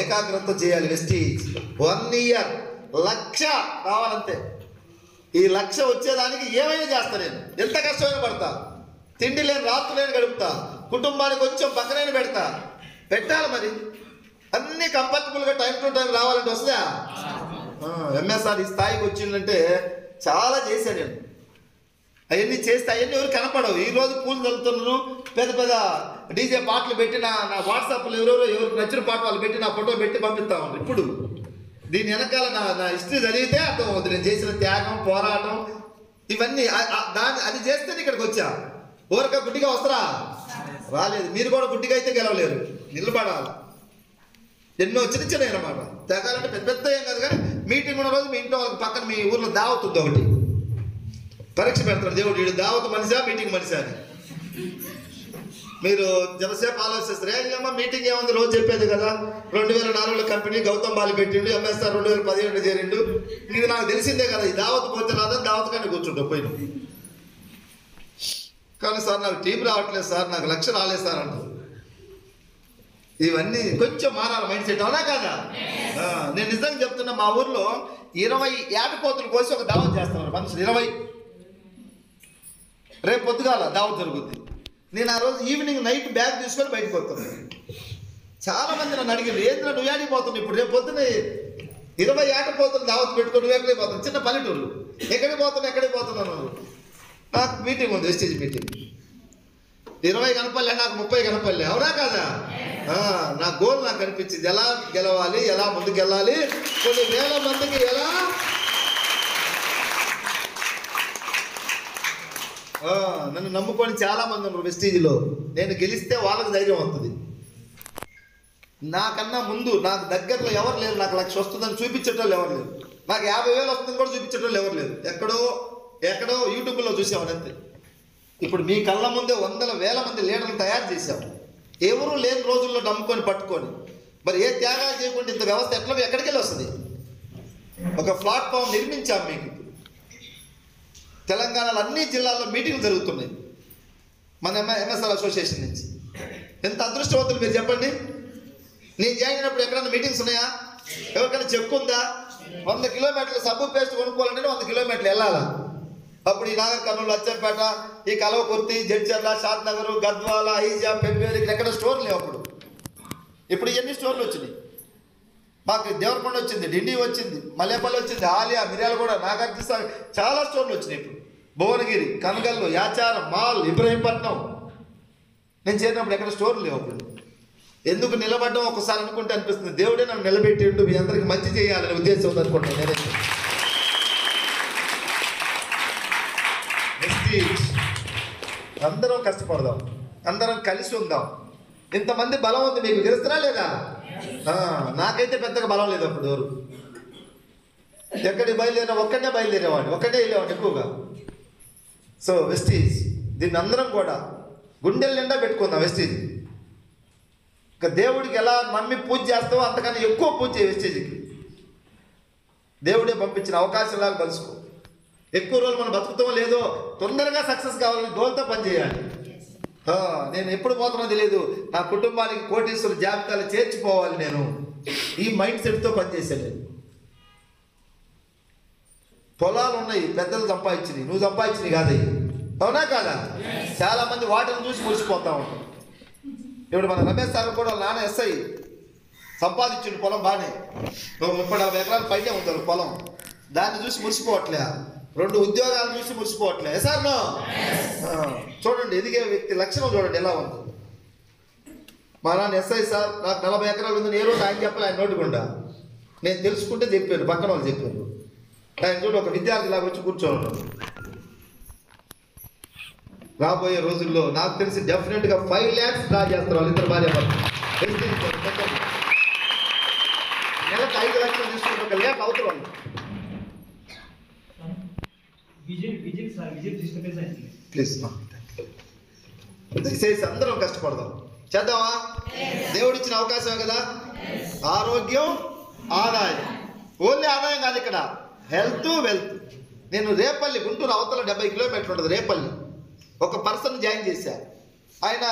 ఏకాగ్రత చేయాలి. Vestige 1 year 1,00,000 రావాలంతే. ఈ 1,00,000 వచ్చేదానికి ఏమైనా చేస్తా, నేను ఎంత కష్టమైనా పడతా, తిండి లేని రాత్రి లేని గడుపుతా, కుటుంబానికి కొంచెం పక్కనైనా పెడతా, పెట్టాలి. మరి అన్ని కంఫర్టబుల్గా టైం టు టైం రావాలంటే వస్తుందా? ఎంఎస్ఆర్ ఈ స్థాయికి వచ్చిందంటే చాలా చేశాను నేను. అవన్నీ చేస్తే అవన్నీ ఎవరు కనపడవు. ఈరోజు పూలు చల్లుతున్నారు, పెద్ద పెద్ద డీజే పాటలు పెట్టి నా వాట్సాప్లో ఎవరికి నచ్చిన పాట వాళ్ళు పెట్టి నా ఫోటో పెట్టి పంపిస్తా ఉన్నారు. ఇప్పుడు దీని వెనకాల నా హిస్టరీ చదివితే అర్థమవుతుంది నేను చేసిన త్యాగం, పోరాటం ఇవన్నీ. అది చేస్తే ఇక్కడికి వచ్చా. ఊరక గుడ్డిగా వస్తారా? రాలేదు. మీరు కూడా గుడ్డిగా అయితే గెలవలేరు, నిలబడాలి. ఎన్నో చిన్న చిన్న అనమాట. త్యాగాలంటే పెద్ద పెద్ద ఏం కాదు, కానీ మీటింగ్ ఉన్న రోజు మీ ఇంట్లో వాళ్ళకి పక్కన మీ ఊర్లో దావత్ ఉంది, ఒకటి పరీక్ష పెడతాడు దేవుడు, వీడు దావత్ మనిషా మీటింగ్ మనిషా అని. మీరు జనసేపు ఆలోచిస్తారు, ఏమో మీటింగ్ ఏముంది రోజు చెప్పేది కదా, 2004లో కంపెనీ గౌతమ్ బాలి పెట్టిండు, ఎంఎస్ఆర్ 2017 చేరిండు, ఇది నాకు తెలిసిందే కదా. ఈ దావత్ పోతే రాదని దావత్ కానీ కూర్చుంటాం పోయిన. కానీ సార్ నాకు టీం రావట్లేదు సార్, నాకు 1,00,000 రాలేదు సార్ అంటారు. ఇవన్నీ కొంచెం మారాలి మైండ్ సెట్, అవునా కదా? నేను నిజంగా చెప్తున్నా, మా ఊర్లో 20 ఏటపోతులు కోసి ఒక దావత్ చేస్తున్నారు మనుషులు, 20. రేపు పొద్దుగాల దావత్ జరుగుద్ది. నేను ఆ రోజు ఈవినింగ్ నైట్ బ్యాగ్ తీసుకొని బయటకు వస్తున్నాను. చాలా మంది నన్ను అడిగారు, ఏంద్ర నువ్వు ఏడికి పోతున్నావు ఇప్పుడు, రేపు పొద్దున్న 20 ఏటపోతులు దావత్ పెట్టుకొని నువ్వు ఎక్కడికి పోతున్నావు, చిన్న పల్లెటూరు, ఎక్కడికి పోతున్నావు నాకు మీటింగ్ ఉంది, వెస్టీజ్ మీటింగ్. 20 కనపల్లే, నాకు 30 కనపల్లే, అవునా కదా? నా గోల్ నాకు కనిపించింది, ఎలా గెలవాలి, ఎలా ముందుకెళ్ళాలి, కొన్ని వేల మందికి ఎలా నన్ను నమ్ముకొని చాలా మంది ఉన్నారు వెస్టీజ్లో. నేను గెలిస్తే వాళ్ళకి ధైర్యం వస్తుంది. నాకన్నా ముందు నాకు దగ్గరలో ఎవరు లేరు, నాకు 1,00,000 వస్తుందని చూపించేటోళ్ళు ఎవరు లేరు, నాకు 50,000 వస్తుందని కూడా చూపించేటోళ్ళు ఎవరు లేరు. ఎక్కడో యూట్యూబ్లో చూసామనంతే. ఇప్పుడు మీ కళ్ళ ముందే వందల వేల మంది లీడర్లు తయారు చేశాం, ఎవరూ లేని రోజుల్లో నమ్ముకొని పట్టుకొని. మరి ఏ త్యాగాలు చేయకుండా ఇంత వ్యవస్థ ఎక్కడికి వెళ్ళి వస్తుంది? ఒక ప్లాట్ఫామ్ నిర్మించాం మీకు. తెలంగాణలో అన్ని జిల్లాల్లో మీటింగ్లు జరుగుతున్నాయి మన ఎంఎస్ఆర్ అసోసియేషన్ నుంచి. ఎంత అదృష్టవంతులు మీరు చెప్పండి. నేను జాయిన్ అయినప్పుడు ఎక్కడైనా మీటింగ్స్ ఉన్నాయా? ఎవరికైనా చెప్పుకుందా? 100 కిలోమీటర్లు సబ్బు పేస్ట్ కొనుక్కోవాలంటే 100 కిలోమీటర్లు వెళ్ళాలా? అప్పుడు ఈ నాగర్ కర్నూలు, అచ్చంపేట, ఈ కలవకుర్తి, జడ్చర్ల, షాద్నగర్, గద్వాల, ఐజా, పెబ్బేరు, ఎక్కడ స్టోర్లు లేవు అప్పుడు. ఇప్పుడు ఎన్ని స్టోర్లు వచ్చినాయి? మాకు దేవరకొండ వచ్చింది, ఢిల్లీ వచ్చింది, మలేపల్లి వచ్చింది, ఆలియా, మిర్యాలగూడ, నాగార్జున, చాలా స్టోర్లు వచ్చినాయి ఇప్పుడు. భువనగిరి, కనగల్లు, యాచారం, మాల్, ఇబ్రహీంపట్నం. నేను చేరినప్పుడు ఎక్కడ స్టోర్లు లేవు అప్పుడు. ఎందుకు నిలబడ్డం ఒకసారి అనుకుంటే అనిపిస్తుంది, దేవుడే నన్ను నిలబెట్టిండు, మీ అందరికి మంచి చేయాలనే ఉద్దేశం ఉంది అనుకుంటాను నేనైతే. అందరం కష్టపడదాం, అందరం కలిసి ఉందాం. ఇంతమంది బలం ఉంది, మీకు తెలుస్తున్నా లేదా? నాకైతే పెద్దగా బలం లేదు అప్పుడు. ఎవరు ఎక్కడికి బయలుదేరినా ఒక్కడే బయలుదేరేవాడిని, ఒక్కడే వెళ్ళేవాడిని ఎక్కువగా. సో వెస్టీజ్, దీన్ని అందరం కూడా గుండెల నిండా పెట్టుకుందాం. వెస్టీజ్ ఇంకా దేవుడికి ఎలా నమ్మి పూజ చేస్తావో అంతకన్నా ఎక్కువ పూజ చేయి వెస్టీజ్కి. దేవుడే పంపించిన అవకాశంలాగా కలుసుకో. ఎక్కువ రోజులు మనం బతుకుతామో లేదో, తొందరగా సక్సెస్ కావాలని గోల్తో పనిచేయాలి. నేను ఎప్పుడు పోతానో తెలియదు, నా కుటుంబానికి కోటీశ్వర జాబితాలు చేర్చిపోవాలి, నేను ఈ మైండ్ సెట్తో పనిచేశాను. నేను పొలాలు ఉన్నాయి, పెద్దలు సంపాదించినవి, నువ్వు సంపాదించినవి కాదు, అవునా కాదా? చాలా మంది వాటిని చూసి మురిసిపోతా ఉంటాం. ఇప్పుడు మన రమేష్ సార్ కూడా నాన్న ఎస్ఐ సంపాదించిన పొలం బాగానే 30-40 ఎకరాల పైనే ఉంటారు పొలం, దాన్ని చూసి మురిసిపోవట్లే. 2 ఉద్యోగాలు చూసి మురిసిపోవట్లే సార్. చూడండి, ఎదిగే వ్యక్తి లక్షణం చూడండి ఎలా ఉంది. మా నాన్న ఎస్ఐ సార్, నాకు 40 ఎకరాలు ఉందని ఏ రోజు ఆయన చెప్పలే, ఆయన నోటికుండా నేను తెలుసుకుంటే చెప్పాను, పక్కన వాళ్ళు చెప్పారు. ఆయన చూడు ఒక విద్యార్థిలాగా వచ్చి కూర్చోవడం. రాబోయే రోజుల్లో నాకు తెలిసి డెఫినెట్గా 5 lakhs డ్రా చేస్తారు వాళ్ళు, ఇద్దరు భార్య భర్త. నెలకు 5 లక్షలు తీసుకుంటే 1 lakh అవుతారు వాళ్ళు. ప్లీజ్ దయచేసి అందరం కష్టపడదాం, చేద్దామా? దేవుడిచ్చిన అవకాశమే కదా. ఆరోగ్యం, ఆదాయం, ఓన్లీ ఆదాయం కాదు ఇక్కడ, హెల్త్, వెల్త్. నేను రేపల్లి, గుంటూరు అవతల 70 కిలోమీటర్లు ఉంటుంది రేపల్లి, ఒక పర్సన్ జాయిన్ చేశారు. ఆయన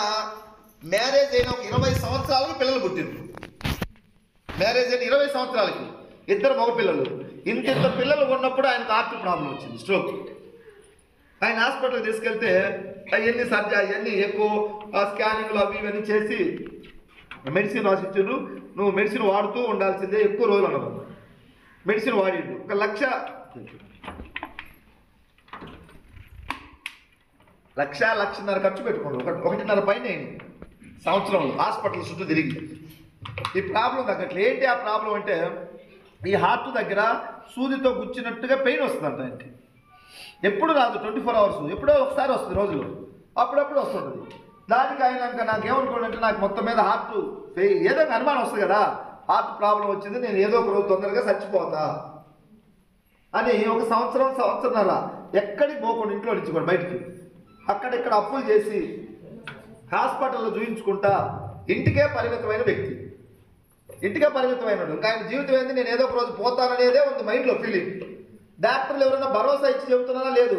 మ్యారేజ్ అయిన ఒక 20 సంవత్సరాలకు పిల్లలు పుట్టిండ్రు. మ్యారేజ్ అయిన 20 సంవత్సరాలకి 2 మగపిల్లలు. ఇంత పిల్లలు ఉన్నప్పుడు ఆయనకు హార్ట్ ప్రాబ్లం వచ్చింది, స్ట్రోక్. ఆయన హాస్పిటల్కి తీసుకెళ్తే అవన్నీ అవన్నీ ఎక్కువ స్కానింగ్లు అవి ఇవన్నీ చేసి మెడిసిన్ రాసిచ్చారు. నువ్వు మెడిసిన్ వాడుతూ ఉండాల్సిందే, ఎక్కువ రోజులు అన్నారు. మెడిసిన్ వాడిండు. 1,00,000-1,50,000 ఖర్చు పెట్టుకున్నాడు. 1.5 పైన సంవత్సరంలో హాస్పిటల్ చుట్టూ తిరిగి. ఈ ప్రాబ్లం తగ్గట్లే. ఏంటి ఆ ప్రాబ్లం అంటే, ఈ హార్ట్ దగ్గర సూదితో గుచ్చినట్టుగా పెయిన్ వస్తుందంట ఆయనకి. ఎప్పుడు రాదు, 24 hours, ఎప్పుడో ఒకసారి వస్తుంది రోజులో, అప్పుడప్పుడు వస్తుంటుంది. దానికి ఆయన ఇంకా నాకేమనుకోండి, నాకు మొత్తం మీద హార్ట్ ఏదో అనుమానం వస్తుంది కదా, హార్ట్ ప్రాబ్లం వచ్చింది, నేను ఏదో ఒక రోజు తొందరగా చచ్చిపోతా అని 1 సంవత్సరం ఎక్కడికి పోకుండా ఇంట్లో నుంచి కూడా బయటికి అక్కడిక్కడ అప్పులు చేసి హాస్పిటల్లో చూయించుకుంటా ఇంటికే పరిమితమైన వ్యక్తి. ఇంటికే పరిమితమైనడు. ఇంకా ఆయన జీవితం ఏంది, నేను ఏదో ఒక రోజు పోతాననేదే ఉంది మైండ్లో ఫీలింగ్. డాక్టర్లు ఎవరైనా భరోసా ఇచ్చి చెబుతున్నారా? లేదు.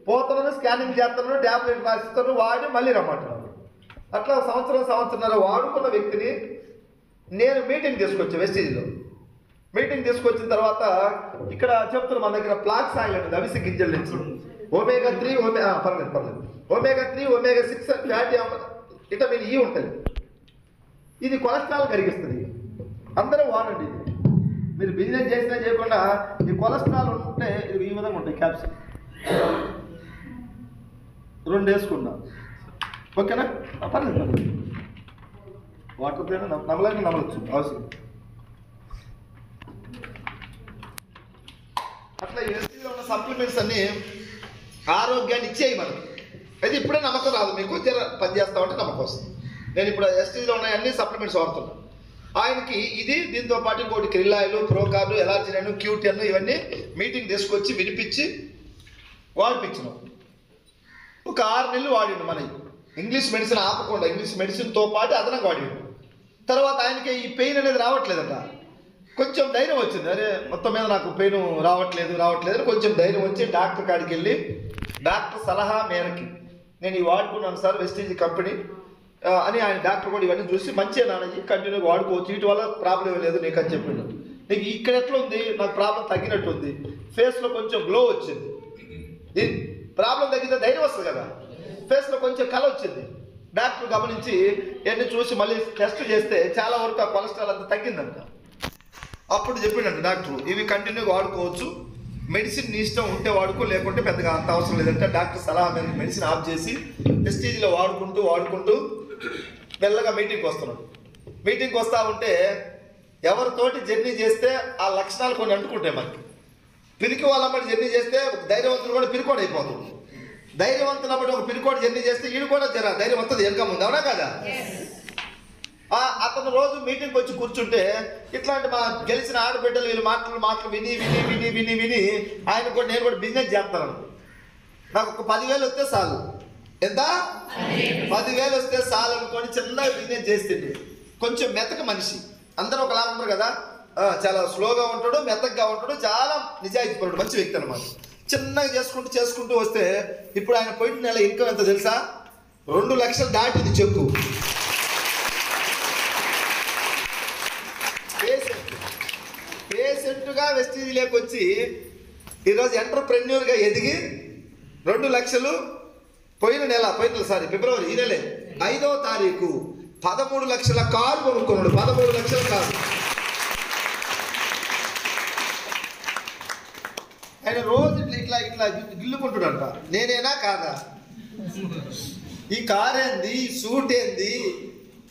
పోతున్నాను, స్కానింగ్ చేస్తున్నాను, ట్యాబ్లెట్ రాసిస్తాను, వాడి మళ్ళీ రమ్మంటున్నాను. అట్లా 1 సంవత్సరంన్నర వాడుకున్న వ్యక్తిని నేను మీటింగ్ తీసుకొచ్చాను వెస్టీజ్లో. మీటింగ్ తీసుకొచ్చిన తర్వాత ఇక్కడ చెప్తున్నా, మన దగ్గర ఫ్లాక్స్ ఆయిల్ ఉంటుంది, అవిసె గింజల నుంచి omega-3 omega-3 omega-6 fatty vitamin E ఉంటుంది. ఇది కొలెస్ట్రాల్ కరిగిస్తుంది. అందరూ వాడండి. మీరు బిజినెస్ చేసినా చేయకుండా ఈ కొలెస్ట్రాల్ ఉంటే ఈ విధంగా ఉంటాయి. క్యాప్సిల్ 2 వేసుకున్నా, ఓకేనా? పర్లేదు, వాటర్ తేనా నమ్మలేక నమ్మవచ్చు అవసరం. అట్లా ఎస్టీలో ఉన్న సప్లిమెంట్స్ అన్ని ఆరోగ్యాన్ని ఇచ్చేయి మనకి. అయితే ఇప్పుడే నమ్మకం రాదు మీకు, పని చేస్తామంటే నమ్మకం వస్తుంది. నేను ఇప్పుడు ఎస్టీలో ఉన్న అన్ని సప్లిమెంట్స్ వాడుతున్నాను. ఆయనకి ఇది దీంతో పాటు ఇంకోటి క్రిల్లాయిలు, ప్రోకార్డు, ఎలార్జిన్, క్యూటెన్ ఇవన్నీ మీటింగ్ తీసుకొచ్చి వినిపించి వాడిపించినాం. ఒక 6 నెలలు వాడిండు. మన ఇంగ్లీష్ మెడిసిన్ ఆపకుండా ఇంగ్లీష్ మెడిసిన్తో పాటు అదనంగా వాడిండు. తర్వాత ఆయనకి ఈ పెయిన్ అనేది రావట్లేదంట. కొంచెం ధైర్యం వచ్చింది, అరే మొత్తం మీద నాకు పెయిన్ రావట్లేదు కొంచెం ధైర్యం వచ్చి డాక్టర్ కాడికి వెళ్ళి డాక్టర్ సలహా మేరకి నేను ఈ వాడుకున్నాను సార్, వెస్టీజ్ కంపెనీ అని ఆయన డాక్టర్ కూడా ఇవన్నీ చూసి మంచిగా నాన్నజీ కంటిన్యూగా వాడుకోవచ్చు, వీటి వల్ల ప్రాబ్లం లేదు నీకు అని చెప్పిండు. నీకు ఇక్కడ ఎట్లా ఉంది, నాకు ప్రాబ్లం తగ్గినట్టు ఉంది, ఫేస్లో కొంచెం గ్లో వచ్చింది. ప్రాబ్లం తగ్గితే ధైర్యం వస్తుంది కదా, ఫేస్లో కొంచెం కళ వచ్చింది. డాక్టర్ గమనించి ఇవన్నీ చూసి మళ్ళీ టెస్ట్ చేస్తే చాలా వరకు ఆ కొలెస్ట్రాల్ అంతా తగ్గిందంట. అప్పుడు చెప్పిండంట డాక్టర్, ఇవి కంటిన్యూగా వాడుకోవచ్చు, మెడిసిన్ నీ ఇష్టం ఉంటే వాడుకో, లేకుంటే పెద్దగా అంత అవసరం లేదంటే డాక్టర్ సలహా మీద మెడిసిన్ ఆఫ్ చేసి వెస్టీజ్లో వాడుకుంటూ మెల్లగా మీటింగ్కి వస్తున్నాడు. మీటింగ్కి వస్తూ ఉంటే ఎవరితోటి జర్నీ చేస్తే ఆ లక్షణాలు కొన్ని అంటుకుంటాయి మనకి. పిరికి వాళ్ళమ్మటి జర్నీ చేస్తే ధైర్యవంతులు కూడా పిరికోడు అయిపోతుంది. ధైర్యవంతులమ్మటి ఒక పిరికోడు జర్నీ చేస్తే వీడు కూడా ధైర్యవంతుడు వెనక ముందు, అవునా కదా? అతను రోజు మీటింగ్కి వచ్చి కూర్చుంటే ఇట్లాంటి మా గెలిచిన ఆడబిడ్డలు వీళ్ళు మాటలు విని విని విని విని విని ఆయన కూడా నేను కూడా బిజినెస్ చేస్తాను, నాకు ఒక 10,000 వస్తే చాలు. ఎంత? 10,000 వస్తే చాలు అనుకొని చిన్నగా బిజినెస్ చేస్తుంది. కొంచెం మెతక మనిషి, అందరూ ఒకలా ఉంటారు కదా, చాలా స్లోగా ఉంటాడు, మెతకగా ఉంటాడు, చాలా నిజాయితీ పరుడు, మంచి వ్యక్తి అనమాట. చిన్నగా చేసుకుంటూ వస్తే ఇప్పుడు ఆయన పోయిన నెల ఇన్కమ్ ఎంత తెలుసా? 2 లక్షలు దాటింది చెక్కు. పేషెంట్గా వెస్టీజ్లోకి వచ్చి ఈరోజు ఎంటర్ప్రెన్యూర్గా ఎదిగి 2 లక్షలు ఫిబ్రవరి ఈ నెలే 5వ తారీఖు 13 లక్షల కారు కొనుక్కున్నాడు. 13 లక్షల కారు. ఆయన రోజు ఇట్లా గిల్లుకుంటాడంట, నేనేనా కాదా, ఈ కార్ ఏంది, ఈ సూట్ ఏంది,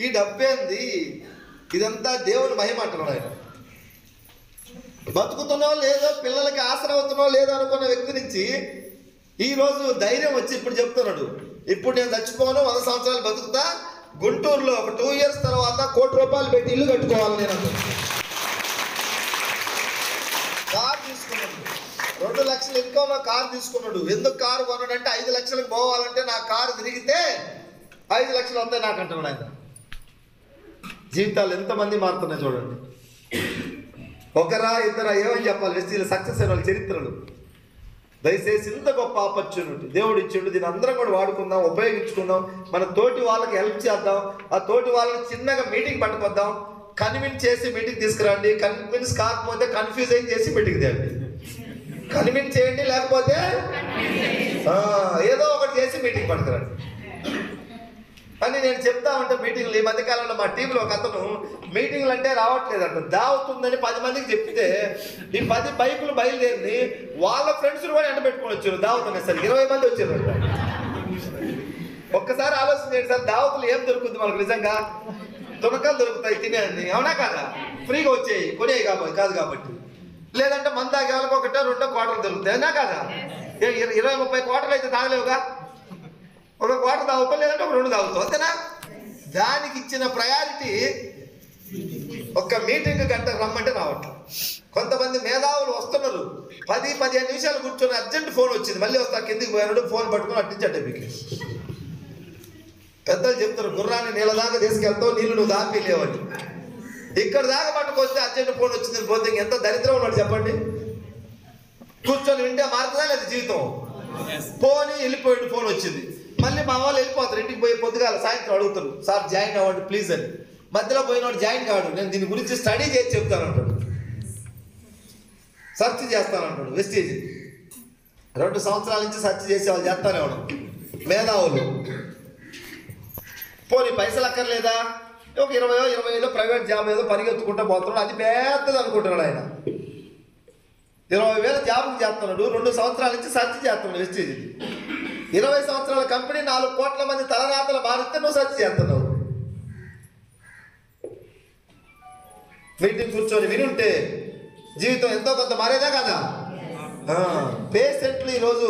ఈ డబ్బేంది, ఇదంతా దేవుని మహిమ అంటున్నాడు. ఆయన బతుకుతున్నావు లేదో, పిల్లలకి ఆసరా అవుతున్నావు లేదో అనుకున్న వ్యక్తి నుంచి ఈరోజు ధైర్యం వచ్చి ఇప్పుడు చెప్తున్నాడు, ఇప్పుడు నేను చచ్చిపోను, 100 సంవత్సరాలు బతుకుతా, గుంటూరులో ఒక 2 years తర్వాత 1 కోటి రూపాయలు పెట్టి ఇల్లు కట్టుకోవాలి నేను. కారు తీసుకున్నాడు, 2 లక్షలు ఇన్కంలో కారు తీసుకున్నాడు. ఎందుకు కారు కొన్నాడు అంటే 5 లక్షలకు పోవాలంటే నా కారు తిరిగితే 5 లక్షలు వస్తాయి నాకు అంటున్నాడు ఆయన. జీవితాలు ఎంతమంది మారుతున్నాయి చూడండి. ఒకరా ఇద్దరా ఏమని చెప్పాలి, వెస్టీలో సక్సెస్ అయిన వాళ్ళ చరిత్రలు. దయచేసి ఇంత గొప్ప ఆపర్చునిటీ దేవుడు ఇచ్చిండు, దీన్ని అందరం కూడా వాడుకుందాం, ఉపయోగించుకుందాం, మన తోటి వాళ్ళకి హెల్ప్ చేద్దాం, ఆ తోటి వాళ్ళని చిన్నగా మీటింగ్ పట్టుకొద్దాం, కన్విన్స్ చేసి మీటింగ్ తీసుకురండి, కన్విన్స్ కాకపోతే కన్ఫ్యూజ్ అయి చేసి మీటింగ్ తేండి, కన్విన్స్ చేయండి, లేకపోతే ఏదో ఒకటి చేసి మీటింగ్ పట్టుకురండి అని నేను చెప్తా ఉంటే మీటింగ్లు. ఈ మధ్యకాలంలో మా టీంలో ఒక అతను మీటింగ్లు అంటే రావట్లేదంట, దావుతుందని 10 మందికి చెప్తే ఈ 10 బైకులు బయలుదేరి వాళ్ళ ఫ్రెండ్స్ కూడా ఎండ పెట్టుకొని వచ్చారు దావుతున్నాయి సార్, 20 మంది వచ్చారు. ఒక్కసారి ఆలోచన చేయండి సార్, దావతులు ఏం దొరుకుతుంది మనకు, నిజంగా తునకలు దొరుకుతాయి తినేది, అవునా కాదా, ఫ్రీగా వచ్చాయి కొనేవి కాదు కాబట్టి. లేదంటే మన తాగేవాళ్ళకి 1-2 క్వార్టర్లు దొరుకుతాయి, అవునా కాదా? 20-30 క్వార్టర్లు అయితే తాగలేవుగా, 1 క్వార్టర్ తాగుతావు, లేదంటే 2 తాగుతావు, అంతేనా? దానికి ఇచ్చిన ప్రయారిటీ ఒక్క మీటింగ్ గంట రమ్మంటే రావట్లేదు. కొంతమంది మేధావులు వస్తున్నారు, 10-15 నిమిషాలు కూర్చొని అర్జెంట్ ఫోన్ వచ్చింది, మళ్ళీ వస్తా కిందికి పోయినాడు, ఫోన్ పట్టుకుని అట్టించండి మీకు. పెద్దలు చెప్తారు, గుర్రాన్ని నీళ్ళ దాకా తీసుకెళ్తావు, నీళ్ళు నువ్వు దాపిలేవని. ఇక్కడ దాకా పట్టుకొస్తే అర్జెంట్ ఫోన్ వచ్చింది పోతే ఎంత దరిద్రం ఉన్నాడు చెప్పండి. కూర్చొని వింటే మారుతుందా లేదా జీవితం? పోని వెళ్ళిపోయాడు, ఫోన్ వచ్చింది, మళ్ళీ మా వాళ్ళు వెళ్ళిపోతారు, ఇంటికి పోయి పొద్దుగాల సాయంత్రం అడుగుతారు, సార్ జాయిన్ అవ్వండి ప్లీజ్ అని. మధ్యలో పోయినవాడు జాయిన్ కాడు, నేను దీని గురించి స్టడీ చేసి చెప్తానంటాడు, సెర్చ్ చేస్తానంటాడు. వెస్టీజ్ 2 సంవత్సరాల నుంచి సెర్చ్ చేసే వాళ్ళు చేస్తానే ఉన్నాం మేధావులు. పోనీ పైసలు అక్కర్లేదా, ఒక 20 ప్రైవేట్ జాబ్ ఏదో పరిగెత్తుకుంటూ పోతున్నాడు, అది పెద్దది అనుకుంటున్నాడు ఆయన. 20,000 జాబ్కి చేస్తున్నాడు, 2 సంవత్సరాల నుంచి సెర్చ్ చేస్తున్నాడు వెస్టీజ్. 20 సంవత్సరాల కంపెనీ 4 కోట్ల మంది తలరాతలు మారిస్తే నువ్వు సర్చ్ చేస్తున్నావు. మీటింగ్ కూర్చొని వినుంటే జీవితం ఎంతో కొంత మారేదా కదా. పేషెంట్లు ఈరోజు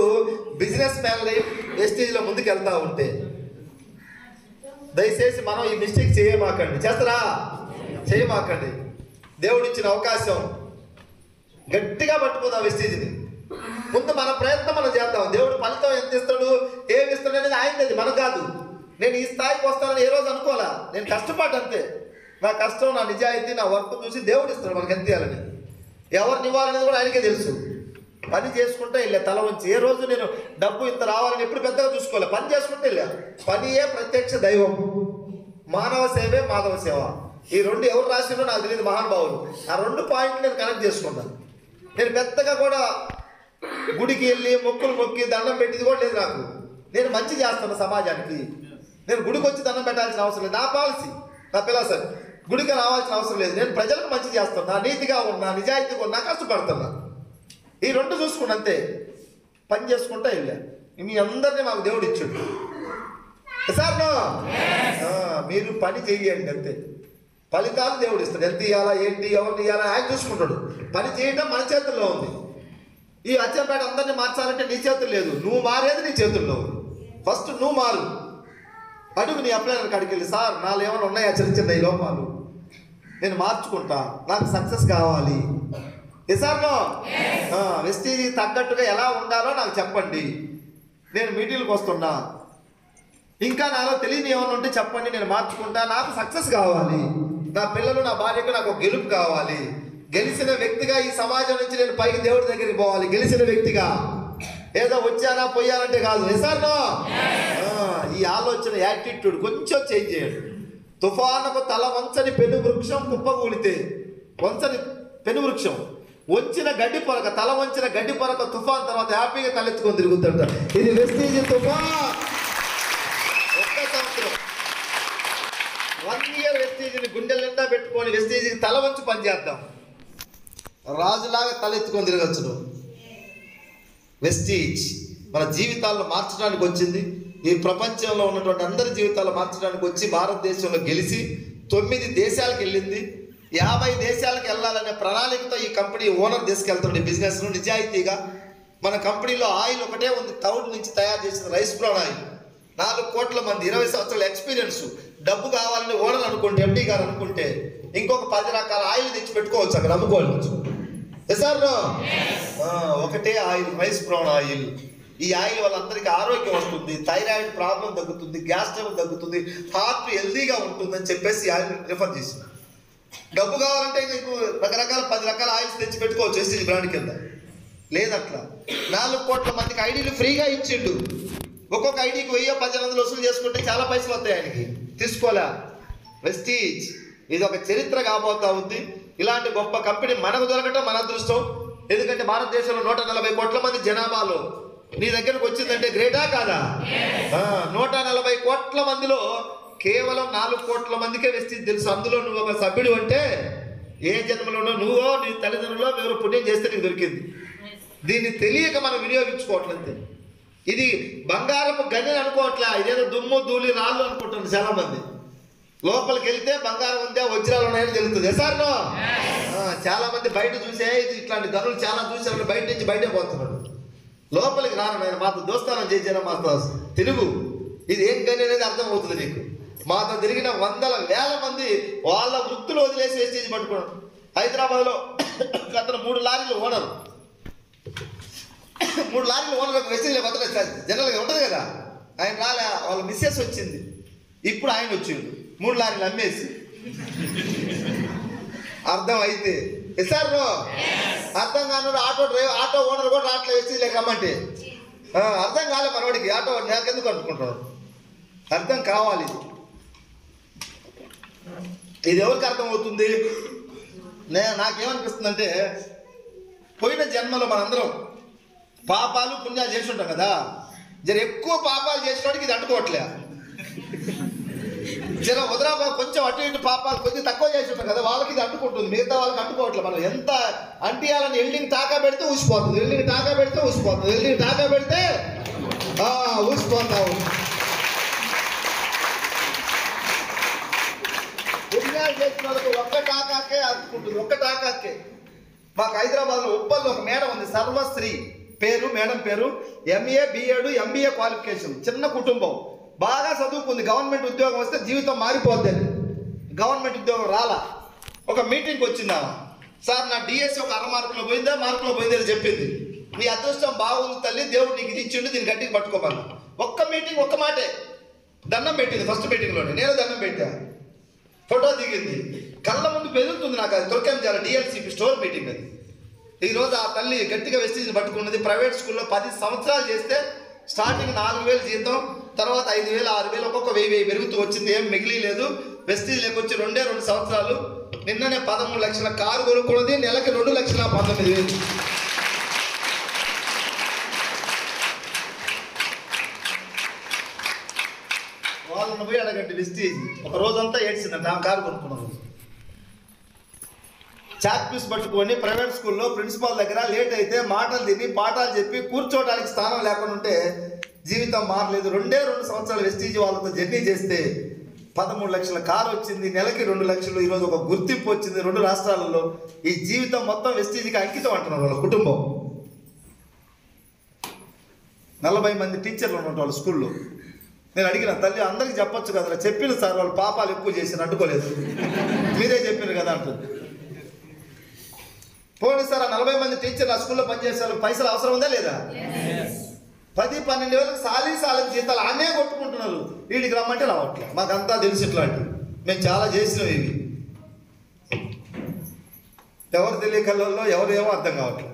బిజినెస్ మ్యాన్లు వెస్టీజ్లో ముందుకు వెళ్తా ఉంటే దయచేసి మనం ఈ మిస్టేక్ చేయమాకండి. చేస్తారా? చేయమాకండి. దేవుడిచ్చిన అవకాశం గట్టిగా పట్టుకుందాం వెస్టీజ్ని. ముందు మన ప్రయత్నం మనం చేద్దాం. దేవుడు ఫలితం ఎంత ఇస్తాడు, ఏమి ఇస్తాడు అనేది ఆయనది, మన కాదు. నేను ఈ స్థాయికి వస్తానని ఏ రోజు అనుకోవాలా. నేను కష్టపడ్డ అంతే. నా కష్టం, నా నిజాయితీ, నా వర్క్ చూసి దేవుడు ఇస్తాడు మనకి ఎంత ఇవ్వాలని. ఎవరిని ఇవ్వాలనేది కూడా ఆయనకే తెలుసు. పని చేసుకుంటే వెళ్ళా తల వంచి. ఏ రోజు నేను డబ్బు ఇంత రావాలని ఎప్పుడు పెద్దగా చూసుకోవాలి. పని చేసుకుంటే వెళ్ళా. పనియే ప్రత్యక్ష దైవం, మానవ సేవే మాధవ సేవ. ఈ 2 ఎవరు రాసిందో నాకు తెలియదు, మహానుభావులు. ఆ 2 పాయింట్లు నేను కనెక్ట్ చేసుకున్నాను. నేను పెద్దగా కూడా గుడికి వెళ్ళి మొక్కులు మొక్కి దండం పెట్టింది కూడా లేదు నాకు. నేను మంచి చేస్తాను సమాజానికి. నేను గుడికి వచ్చి దండం పెట్టాల్సిన అవసరం లేదు. నా పాలసీ, నా ఫిలాసఫీ. గుడికి రావాల్సిన అవసరం లేదు. నేను ప్రజలకు మంచి చేస్తాను. నా నీతిగా ఉన్నా, నిజాయితీగా ఉన్నా, కష్టపడుతున్నా. ఈ 2 చూసుకుని అంతే పని చేసుకుంటా వెళ్ళా. మీ అందరినీ మాకు దేవుడు ఇచ్చాడు సార్. మీరు పని చేయండి అంతే. ఫలితాలు దేవుడు ఇస్తాడు. ఎంత ఇవ్వాలా, ఏంటి, ఎవరిని ఇవ్వాలా ఆయన చూసుకుంటాడు. పని చేయడం మన చేతుల్లో ఉంది. ఈ అచ్చంపేట అందరినీ మార్చాలంటే నీ చేతులు లేదు. నువ్వు మారేది నీ చేతుల్లో ఉంది. ఫస్ట్ నువ్వు మారు. అడుగు నీ అప్లైనర్ కాడికి వెళ్ళి, సార్ నాలో ఏమైనా ఉన్నాయా చిన్న చిన్న ఈ లోపాలు, నేను మార్చుకుంటా, నాకు సక్సెస్ కావాలి. సార్నో వెస్టీజీ తగ్గట్టుగా ఎలా ఉండాలో నాకు చెప్పండి. నేను మీటింగ్లకు వస్తున్నా. ఇంకా నాలో తెలియని ఏమైనా ఉంటే చెప్పండి, నేను మార్చుకుంటా. నాకు సక్సెస్ కావాలి. నా పిల్లలు, నా భార్యకు నాకు ఒక గెలుపు కావాలి. గెలిచిన వ్యక్తిగా ఈ సమాజం నుంచి నేను పైకి దేవుడి దగ్గరికి పోవాలి. గెలిచిన వ్యక్తిగా ఏదో వచ్చానా పోయానంటే కాదు. సార్నో ఈ ఆలోచన, యాటిట్యూడ్ కొంచెం చేంజ్ చేయండి. తుఫానుకు తల వంచని పెను వృక్షం కుప్పకూలితే, వంచని పెను వృక్షం వంచిన గడ్డి పొరక, తల వంచిన గడ్డి పొరక తుఫాన్ తర్వాత హ్యాపీగా తలెత్తుకొని తిరుగుతుంట. ఇది వెస్టీజ్ తుఫాన్. 1 సంవత్సరం 1 ఇయర్ వెస్టీజ్ని గుండెల నిండా పెట్టుకొని వెస్టీజ్కి తల వంచి పనిచేద్దాం. రాజులాగా తలెత్తుకొని తిరగచ్చు. వెస్టీజ్ మన జీవితాలను మార్చడానికి వచ్చింది. ఈ ప్రపంచంలో ఉన్నటువంటి అందరి జీవితాలు మార్చడానికి వచ్చి భారతదేశంలో గెలిచి 9 దేశాలకు వెళ్ళింది. 50 దేశాలకు వెళ్ళాలనే ప్రణాళికతో ఈ కంపెనీ ఓనర్ తీసుకెళ్తాడు. ఈ బిజినెస్ను నిజాయితీగా. మన కంపెనీలో ఆయిల్ ఒకటే ఉంది, తౌడు నుంచి తయారు చేసిన రైస్ బ్రౌన్ ఆయిల్. 4 కోట్ల మంది, 20 సంవత్సరాల ఎక్స్పీరియన్స్. డబ్బు కావాలని ఓనర్ అనుకుంటే, ఎండీ గారు అనుకుంటే ఇంకొక 10 రకాల ఆయిల్ తెచ్చి పెట్టుకోవచ్చు, అక్కడ అమ్ముకోవచ్చు. సార్ ఒకటే ఆయిల్, రైస్ బ్రౌన్ ఆయిల్. ఈ ఆయిల్ వాళ్ళందరికీ ఆరోగ్యం వస్తుంది, థైరాయిడ్ ప్రాబ్లం తగ్గుతుంది, గ్యాస్ ట్రబుల్ తగ్గుతుంది, హార్ట్ హెల్దీగా ఉంటుందని చెప్పేసి ఆయిల్ రిఫర్ చేసిన. డబ్బు కావాలంటే నీకు రకరకాల 10 రకాల ఆయిల్స్ తెచ్చి పెట్టుకోవచ్చు వెస్టీజ్ బ్రాండ్ కింద. లేదట్లా. 4 కోట్ల మందికి ఐడీలు ఫ్రీగా ఇచ్చిండు. ఒక్కొక్క ఐడీకి 1000-1500 వసూలు చేసుకుంటే చాలా పైసలు వస్తాయి ఆయనకి. తీసుకోలే. వెస్టీజ్ ఇది ఒక చరిత్ర కాబోతా ఉంది. ఇలాంటి గొప్ప కంపెనీ మనకు దొరకటం మన అదృష్టం. ఎందుకంటే భారతదేశంలో 140 కోట్ల మంది జనాభాలో నీ దగ్గరకు వచ్చిందంటే గ్రేటా కాదా? 140 కోట్ల మందిలో కేవలం 4 కోట్ల మందికే వెస్టీజ్ తెలుసు. అందులో నువ్వు ఒక సభ్యుడు అంటే ఏ జన్మలోనో నువ్వో నీ తల్లిదండ్రులో ఎవరు పుణ్యం చేస్తే నీకు దొరికింది. దీన్ని తెలియక మనం వినియోగించుకోవట్లేదు. ఇది బంగారపు గని అనుకోవట్లే. ఇదేదో దుమ్ము ధూళి రాళ్ళు అనుకుంటుంది చాలా మంది. లోపలికి వెళ్తే బంగారం ఉందా, వజ్రాలు ఉన్నాయని తెలుస్తుంది. సార్నో చాలా మంది బయట చూసే ఇది ఇట్లాంటి గనులు చాలా చూసారు, బయట నుంచి బయటే పోతున్నాడు. లోపలికి రాను నేను మాతో దోస్తానం చేసాను. మాతో తెలుగు ఇది ఏం గని అనేది అర్థమవుతుంది నీకు. మాతో తిరిగిన 100,000 మంది వాళ్ళ వృత్తులు వదిలేసి వెస్టీజ్ పట్టుకున్నాడు. హైదరాబాద్లో అతను 3 లారీలు ఓనరు. 3 లారీలు ఓనర్ వెస్టీజ్ బతలేదు సార్, జనరల్గా ఉంటుంది కదా. ఆయన రాలే, వాళ్ళ మిస్సెస్ వచ్చింది. ఇప్పుడు ఆయన వచ్చిండు 3 లారీలు అమ్మేసి. అర్థం అయితే సార్ అర్థం కాను. ఆటో ఓనర్ కూడా రావట్లేదు వెస్టీజ్ లేక రమ్మంటే. అర్థం కాలే మనవాడికి. ఆటో నాకెందుకు అనుకుంటున్నాడు. అర్థం కావాలి. ఇది ఎవరికి అర్థమవుతుంది? నాకేమనిపిస్తుందంటే పోయిన జన్మలో మనందరం పాపాలు పుణ్యాలు చేసి ఉంటాం కదా. జర ఎక్కువ పాపాలు చేసినోడికి ఇది అంటుకోవట్లే. జర వదరా కొంచెం అటు ఇటు పాపాలు కొద్దిగా తక్కువ చేసి ఉంటాం కదా, వాళ్ళకి ఇది అంటుకుంటుంది, మిగతా వాళ్ళకి అంటుకోవట్లేదు. మనం ఎంత అంటియాలని ఎల్డింగ్ టాకా పెడితే ఊసిపోతుంది, ఎల్డింగ్ టాకా పెడితే ఊసిపోతుంది, ఎల్డింగ్ టాకా పెడితే ఊసిపోతావు. పుణ్యాలు చేసిన వాళ్ళకి ఒక్క టాకాకే అందుకుంటుంది, ఒక్క టాకాకే. మాకు హైదరాబాద్లో ఉప్పల్లో ఒక మేడం ఉంది, సర్వశ్రీ పేరు, మేడం పేరు. MA B.Ed MBA క్వాలిఫికేషన్, చిన్న కుటుంబం, బాగా చదువుకుంది. గవర్నమెంట్ ఉద్యోగం వస్తే జీవితం మారిపోద్దని గవర్నమెంట్ ఉద్యోగం రాలా. ఒక మీటింగ్కి వచ్చిందా, సార్ నా డిఎస్సి ఒక 6 మార్కులో పోయిందా, మార్కులో పోయిందా అని చెప్పింది. నీ అదృష్టం బాగుంది తల్లి, దేవుడు నీకు ఇది ఇచ్చిండు, దీన్ని గట్టిగా పట్టుకోమన్నా. ఒక్క మీటింగ్, ఒక్క మాటే దండం పెట్టింది. ఫస్ట్ మీటింగ్లోనే నేను దండం పెట్టా, ఫోటో దిగింది, కళ్ళ ముందు పెరుగుతుంది నాకు. అది తొక్కేంజాల DLCP స్టోర్ మీటింగ్ అది. ఈరోజు ఆ తల్లి గట్టిగా వెస్టీజ్ని పట్టుకున్నది. ప్రైవేట్ స్కూల్లో 10 సంవత్సరాలు చేస్తే స్టార్టింగ్ 4,000 జీతం, తర్వాత 5,000 6,000 ఒక్కొక్క 1,000 పెరుగుతూ వచ్చింది. ఏం మిగిలి లేదు. వెస్టీజ్ లేకొచ్చి 2 సంవత్సరాలు. నిన్ననే 13 లక్షల కారు కొనుక్కున్నది, నెలకి 2,19,000. వాళ్ళని పోయి అడగండి వెస్టీజ్. ఒక రోజంతా ఏడ్చిందంట ఆ కారు కొనుక్కున్న రోజు. చాక్ పీస్ పట్టుకొని ప్రైవేట్ స్కూల్లో ప్రిన్సిపాల్ దగ్గర లేట్ అయితే మాటలు తిని పాఠాలు చెప్పి కూర్చోవడానికి స్థానం లేకుండా ఉంటే జీవితం మారలేదు. 2 సంవత్సరాలు వెస్టీజ్ వాళ్ళతో జర్నీ చేస్తే 13 లక్షల కారు వచ్చింది, నెలకి 2 లక్షలు. ఈరోజు ఒక గుర్తింపు వచ్చింది 2 రాష్ట్రాలలో. ఈ జీవితం మొత్తం వెస్టీజ్కి అంకితం అంటున్నారు వాళ్ళ కుటుంబం. 40 మంది టీచర్లు ఉన్నట్టు వాళ్ళ స్కూల్లో. నేను అడిగిన తల్లి అందరికీ చెప్పొచ్చు కదా, చెప్పిన సార్ వాళ్ళు పాపాలు ఎక్కువ చేసి అడ్డుకోలేదు, మీరే చెప్పారు కదా అంటుంది. పోనీ సార్ ఆ 40 మంది టీచర్లు ఆ స్కూల్లో పనిచేసే పైసలు అవసరం ఉందా లేదా? 10-12 వేలకు సాలి జీతాలు ఆనే కొట్టుకుంటున్నారు. వీడికి రమ్మంటే రావట్లే. మాకంతా తెలుసు ఇట్లాంటివి, మేము చాలా చేసినాం ఇవి. ఎవరు తెలియకల్లో ఎవరు ఏమో అర్థం కావట్లేదు.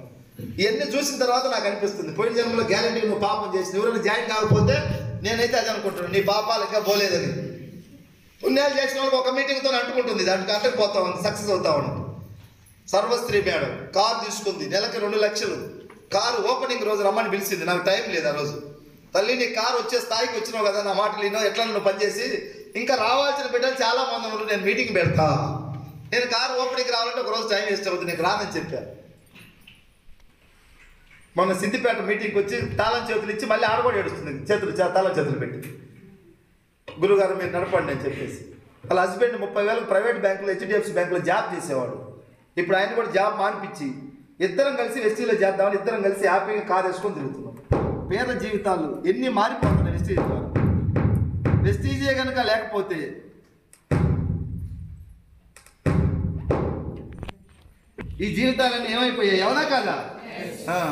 ఇవన్నీ చూసిన తర్వాత నాకు అనిపిస్తుంది, పోయిన జన్మలో గ్యారంటీ నువ్వు పాపం చేసి ఎవరైనా జాయిన్ కాకపోతే నేనైతే అది అనుకుంటున్నాను, నీ పాపాలు ఇంకా పోలేదని. పుణ్యాలు చేసిన వాళ్ళకి ఒక మీటింగ్తో అంటుకుంటుంది, దానికి అంటకపోతా ఉంది, సక్సెస్ అవుతా ఉంది. సర్వశ్రీ మేడం కారు తీసుకుంది, నెలకి 2 లక్షలు. కారు ఓపెనింగ్ రోజు రమ్మని పిలిచింది, నాకు టైం లేదు ఆ రోజు. తల్లి నీ కారు వచ్చే స్థాయికి వచ్చినావు కదా, నా మాటలు వినో, ఎట్లా నువ్వు పనిచేసి ఇంకా రావాల్సిన బిడ్డలు చాలా మంది ఉన్నారు, నేను మీటింగ్ పెడతా, నేను కారు ఓపెనింగ్ రావాలంటే ఒక రోజు టైం వేస్ట్ అవుతుంది, నీకు రానని చెప్పాను. మొన్న సిద్దిపేట మీటింగ్కి వచ్చి తాళం చేతులు ఇచ్చి మళ్ళీ ఆడ కూడా ఏడుస్తుంది, తాళం చేతులు పెట్టి, గురుగారు మీరు నడపండి అని చెప్పేసి. వాళ్ళ హస్బెండ్ 30,000 ప్రైవేట్ బ్యాంకులో HDFC బ్యాంకులో జాబ్ చేసేవాడు. ఇప్పుడు ఆయన కూడా జాబ్ మానిపించి ఇద్దరం కలిసి వెస్టీజ్లో చేద్దామని ఇద్దరం కలిసి హ్యాపీగా కారు వేసుకొని తిరుగుతున్నాం. పేద జీవితాలు ఎన్ని మారిపోతున్నాయి వెస్టీజ్ ద్వారా. వెస్టీజే కనుక లేకపోతే ఈ జీవితాలన్నీ ఏమైపోయాయి, అవునా కాదా?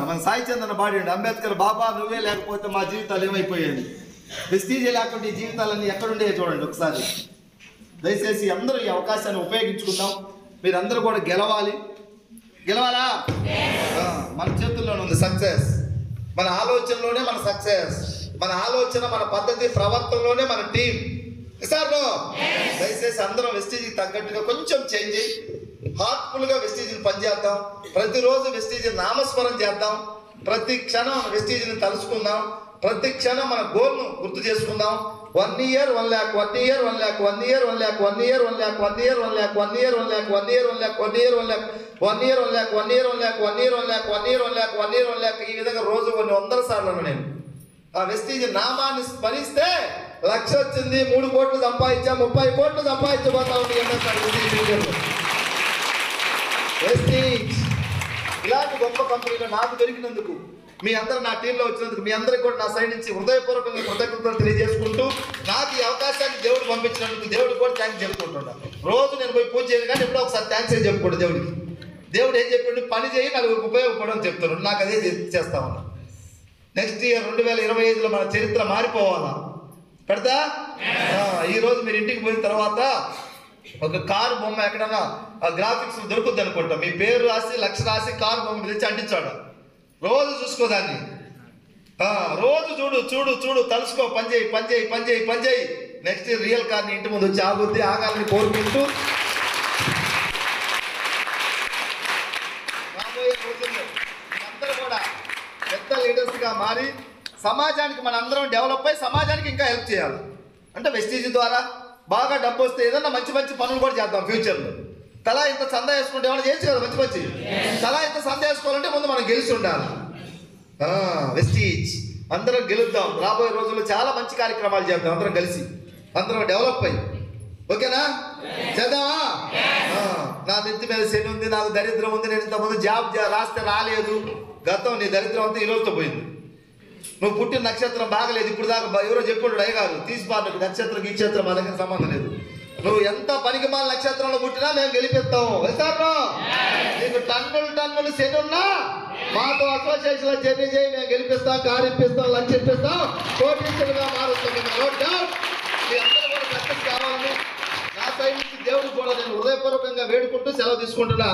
మన సాయి చందన బాడీ అంబేద్కర్ బాబా నువ్వే లేకపోతే మా జీవితాలు ఏమైపోయాయి. వెస్టీజే లేకుండా ఈ జీవితాలన్నీ ఎక్కడుండే చూడండి ఒకసారి. దయచేసి అందరూ ఈ అవకాశాన్ని ఉపయోగించుకుందాం. మీరందరూ కూడా గెలవాలా? మన చేతుల్లోనే ఉంది సక్సెస్. మన ఆలోచనలోనే మన సక్సెస్, మన ఆలోచన, మన పద్ధతి, ప్రవర్తనలోనే మన టీం. సార్ దయచేసి అందరం వెస్టీజ్కి తగ్గట్టుగా కొంచెం చేంజ్ అయ్యి హార్ట్ఫుల్గా వెస్టీజ్ని పనిచేద్దాం. ప్రతిరోజు వెస్టీజ్ నామస్మరణ చేద్దాం. ప్రతి క్షణం వెస్టీజ్ని తలుచుకుందాం. ప్రతి క్షణం మన గోల్ను గుర్తు చేసుకుందాం. 1 year 1 lakh, 1 year 1 lakh, 1 year 1 lakh, 1 year 1 lakh, 1 year 1 lakh, 1 year 1 lakh, 1 year 1 lakh, 1 year 1 lakh, 1 year 1 lakh, 1 year 1 lakh, 1 year 1 lakh, 1 year 1 lakh, 1 year 1 lakh. ఈ విధంగా రోజు కొన్ని 100 సార్లు నేను ఆ వెస్టీజ్ నామాన్ని స్మరిస్తే 1,00,000 వచ్చింది, 3 కోట్లు సంపాదించా, 30 కోట్లు సంపాదించబోతా ఉంది. వెస్టీజ్ ఇలాంటి గొప్ప కంపెనీలో నాకు దొరికినందుకు, మీ అందరూ నా టీంలో వచ్చినందుకు మీ అందరికీ కూడా నా సైడ్ నుంచి హృదయపూర్వకంగా కృతజ్ఞతలు తెలియజేసుకుంటూ, నాకు ఈ అవకాశాన్ని దేవుడు పంపించినందుకు దేవుడికి కూడా థ్యాంక్స్ చెప్పుకుంటున్నాను. రోజు నేను పోయి పూజ చేయను కానీ ఎప్పుడో ఒకసారి థ్యాంక్స్ అని చెప్పుకోండి దేవుడికి. దేవుడు ఏం చెప్పాడు, పని చేయి నలుగురికి ఉపయోగపడని చెప్తున్నాడు. నాకు అదే చేస్తా ఉన్నా. నెక్స్ట్ ఇయర్ 2025లో మన చరిత్ర మారిపోవాలా పెడతా. ఈరోజు మీరు ఇంటికి పోయిన తర్వాత ఒక కారు బొమ్మ ఎక్కడన్నా గ్రాఫిక్స్ దొరుకుద్ది అనుకుంటా, మీ పేరు రాసి 1,00,000 రాసి కారు బొమ్మ తెచ్చి అంటించాడు. రోజు చూసుకోదాన్ని, రోజు చూడు తలుసుకో, పని చేయి. నెక్స్ట్ రియల్ కార్ని ఇంటి ముందు వచ్చి ఆగాలని కోరుకుంటూ రాబోయే రోజుల్లో అందరూ కూడా పెద్ద లీడర్స్గా మారి సమాజానికి మన అందరం డెవలప్ అయ్యి సమాజానికి ఇంకా హెల్ప్ చేయాలి. అంటే వెస్టీజ్ ద్వారా బాగా డబ్బు వస్తే ఏదన్నా మంచి పనులు కూడా చేద్దాం ఫ్యూచర్లో. తలా ఇంత సందా వేసుకుంటే ఏమైనా చేయొచ్చు కదా మంచి తలా ఇంత సందా వేసుకోవాలంటే ముందు మనం గెలిచి ఉండాలి. వెస్టీజ్ అందరం గెలుద్దాం. రాబోయే రోజుల్లో చాలా మంచి కార్యక్రమాలు చేద్దాం అందరం కలిసి, అందరం డెవలప్ అయ్యి. ఓకేనా? చేద్దామా? నా నెత్తి మీద శని ఉంది, నాకు దరిద్రం ఉంది, నేను ఇంతకుముందు జాబ్ రాస్తే రాలేదు. గతం నీ దరిద్రం అంతా ఈ రోజుతో పోయింది. నువ్వు పుట్టిన నక్షత్రం బాగలేదు, ఇప్పుడు దాకా ఎవరో చెప్పుంటాడు అయ్యగారు తీసిపారు నక్షత్రం ఈ క్షేత్రం మా దగ్గర సంబంధం లేదు. నువ్వు ఎంత పనికి మాల నక్షత్రంలో పుట్టినా మేము గెలిపిస్తాము. వెళ్తారు నీకు టన్నులు శని ఉన్నా మాతో అసోసియేషన్ లో జర్నీ చేయి, మేము గెలిపిస్తాం, కారు ఇప్పిస్తాం, లంచ్ ఇప్పిస్తాం, కోటీశ్వరుగా మారుస్తాం. మీ అందరూ కూడా సక్సెస్ కావాలని నా సైడ్ నుంచి దేవుడు కూడా నేను హృదయపూర్వకంగా వేడుకుంటూ సెలవు తీసుకుంటున్నా.